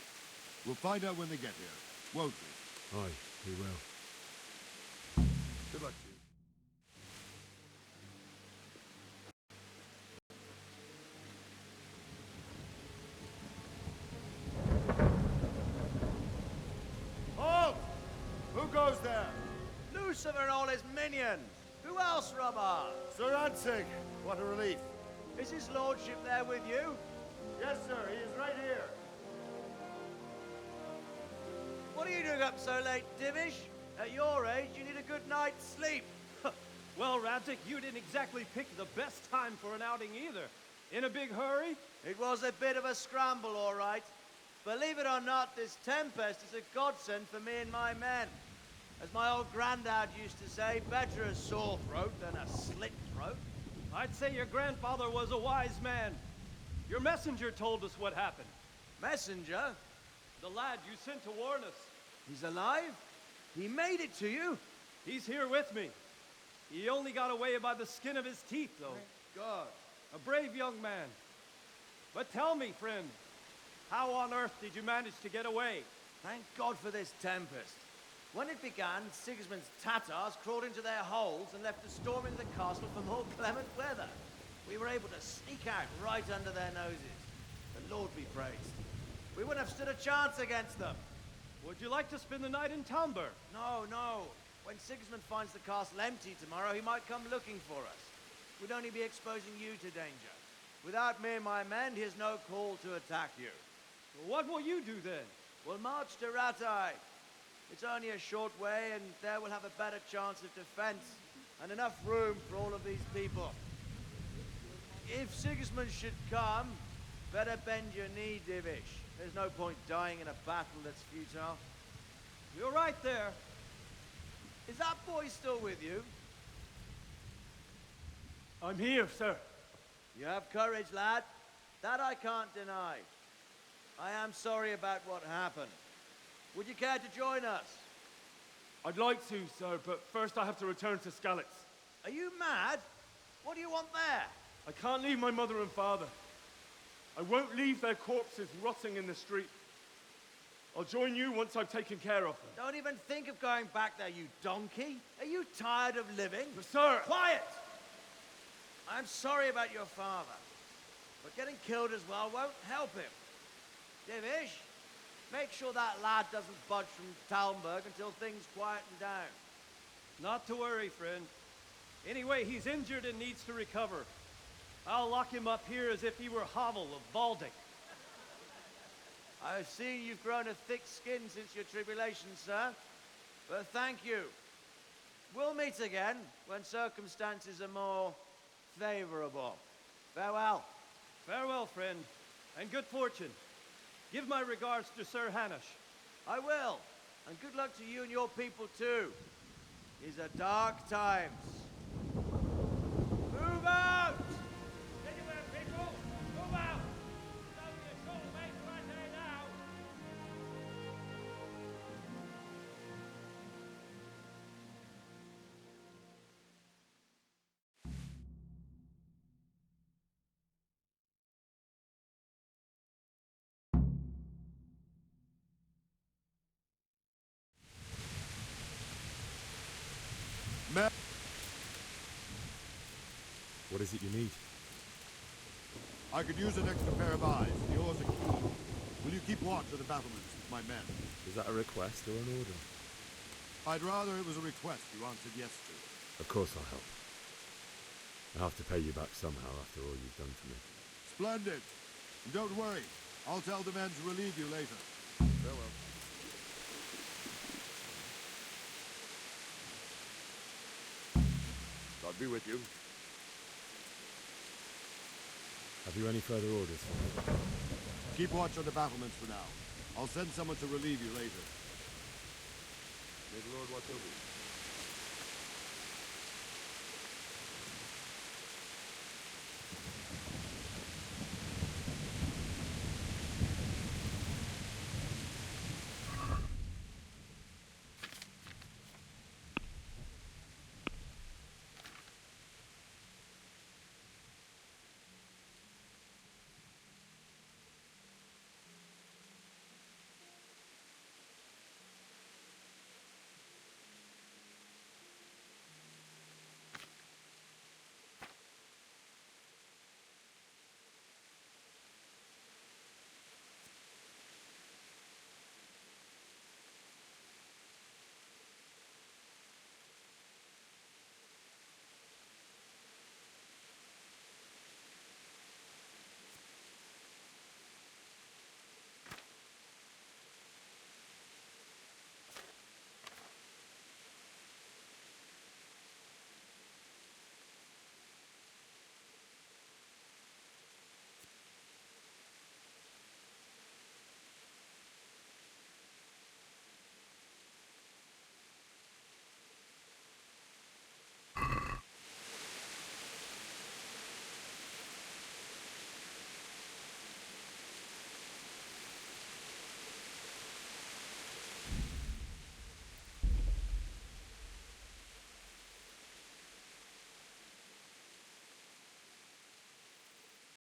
we'll find out when they get here, won't we? Aye, we will. Good luck to you. Halt! Who goes there? Lucifer and all his minions. Who else, Robert? Sir Radzig. What a relief. Is his lordship there with you? Yes, sir. He is right here. What are you doing up so late, Divish? At your age, you need a good night's sleep. Well, Radzig, you didn't exactly pick the best time for an outing either. In a big hurry? It was a bit of a scramble, all right. Believe it or not, this tempest is a godsend for me and my men. As my old granddad used to say, better a sore throat than a slit throat. I'd say your grandfather was a wise man. Your messenger told us what happened. Messenger? The lad you sent to warn us. He's alive? He made it to you? He's here with me. He only got away by the skin of his teeth, though. God. A brave young man. But tell me, friend, how on earth did you manage to get away? Thank God for this tempest. When it began, Sigismund's Tatars crawled into their holes and left us storming the castle for more clement weather. We were able to sneak out right under their noses. The Lord be praised. We wouldn't have stood a chance against them. Would you like to spend the night in Talmberg? No, no. When Sigismund finds the castle empty tomorrow, he might come looking for us. We'd only be exposing you to danger. Without me and my men, he has no call to attack you. Well, what will you do then? We'll march to Rattay. It's only a short way, and there we'll have a better chance of defense, and enough room for all of these people. If Sigismund should come, better bend your knee, Divish. There's no point dying in a battle that's futile. You're right there. Is that boy still with you? I'm here, sir. You have courage, lad. That I can't deny. I am sorry about what happened. Would you care to join us? I'd like to, sir, but first I have to return to Skalitz. Are you mad? What do you want there? I can't leave my mother and father. I won't leave their corpses rotting in the street. I'll join you once I've taken care of them. Don't even think of going back there, you donkey. Are you tired of living? But sir! Quiet! I'm sorry about your father, but getting killed as well won't help him. Divish, make sure that lad doesn't budge from Talmberg until things quieten down. Not to worry, friend. Anyway, he's injured and needs to recover. I'll lock him up here as if he were Havel of Baldic. I've seen you've grown a thick skin since your tribulation, sir. But thank you. We'll meet again when circumstances are more favorable. Farewell. Farewell, friend, and good fortune. Give my regards to Sir Hanush. I will. And good luck to you and your people, too. These are dark times. Move out! Anywhere, people! Move out! It's only a short way to Rattay now! What is it you need? I could use an extra pair of eyes. Yours are keen. Will you keep watch of the battlements with my men? Is that a request or an order? I'd rather it was a request you answered yes to. Of course I'll help. I'll have to pay you back somehow after all you've done for me. Splendid. And don't worry. I'll tell the men to relieve you later. Farewell. God be with you. Have you any further orders for me? Keep watch on the battlements for now. I'll send someone to relieve you later. May the Lord watch over you.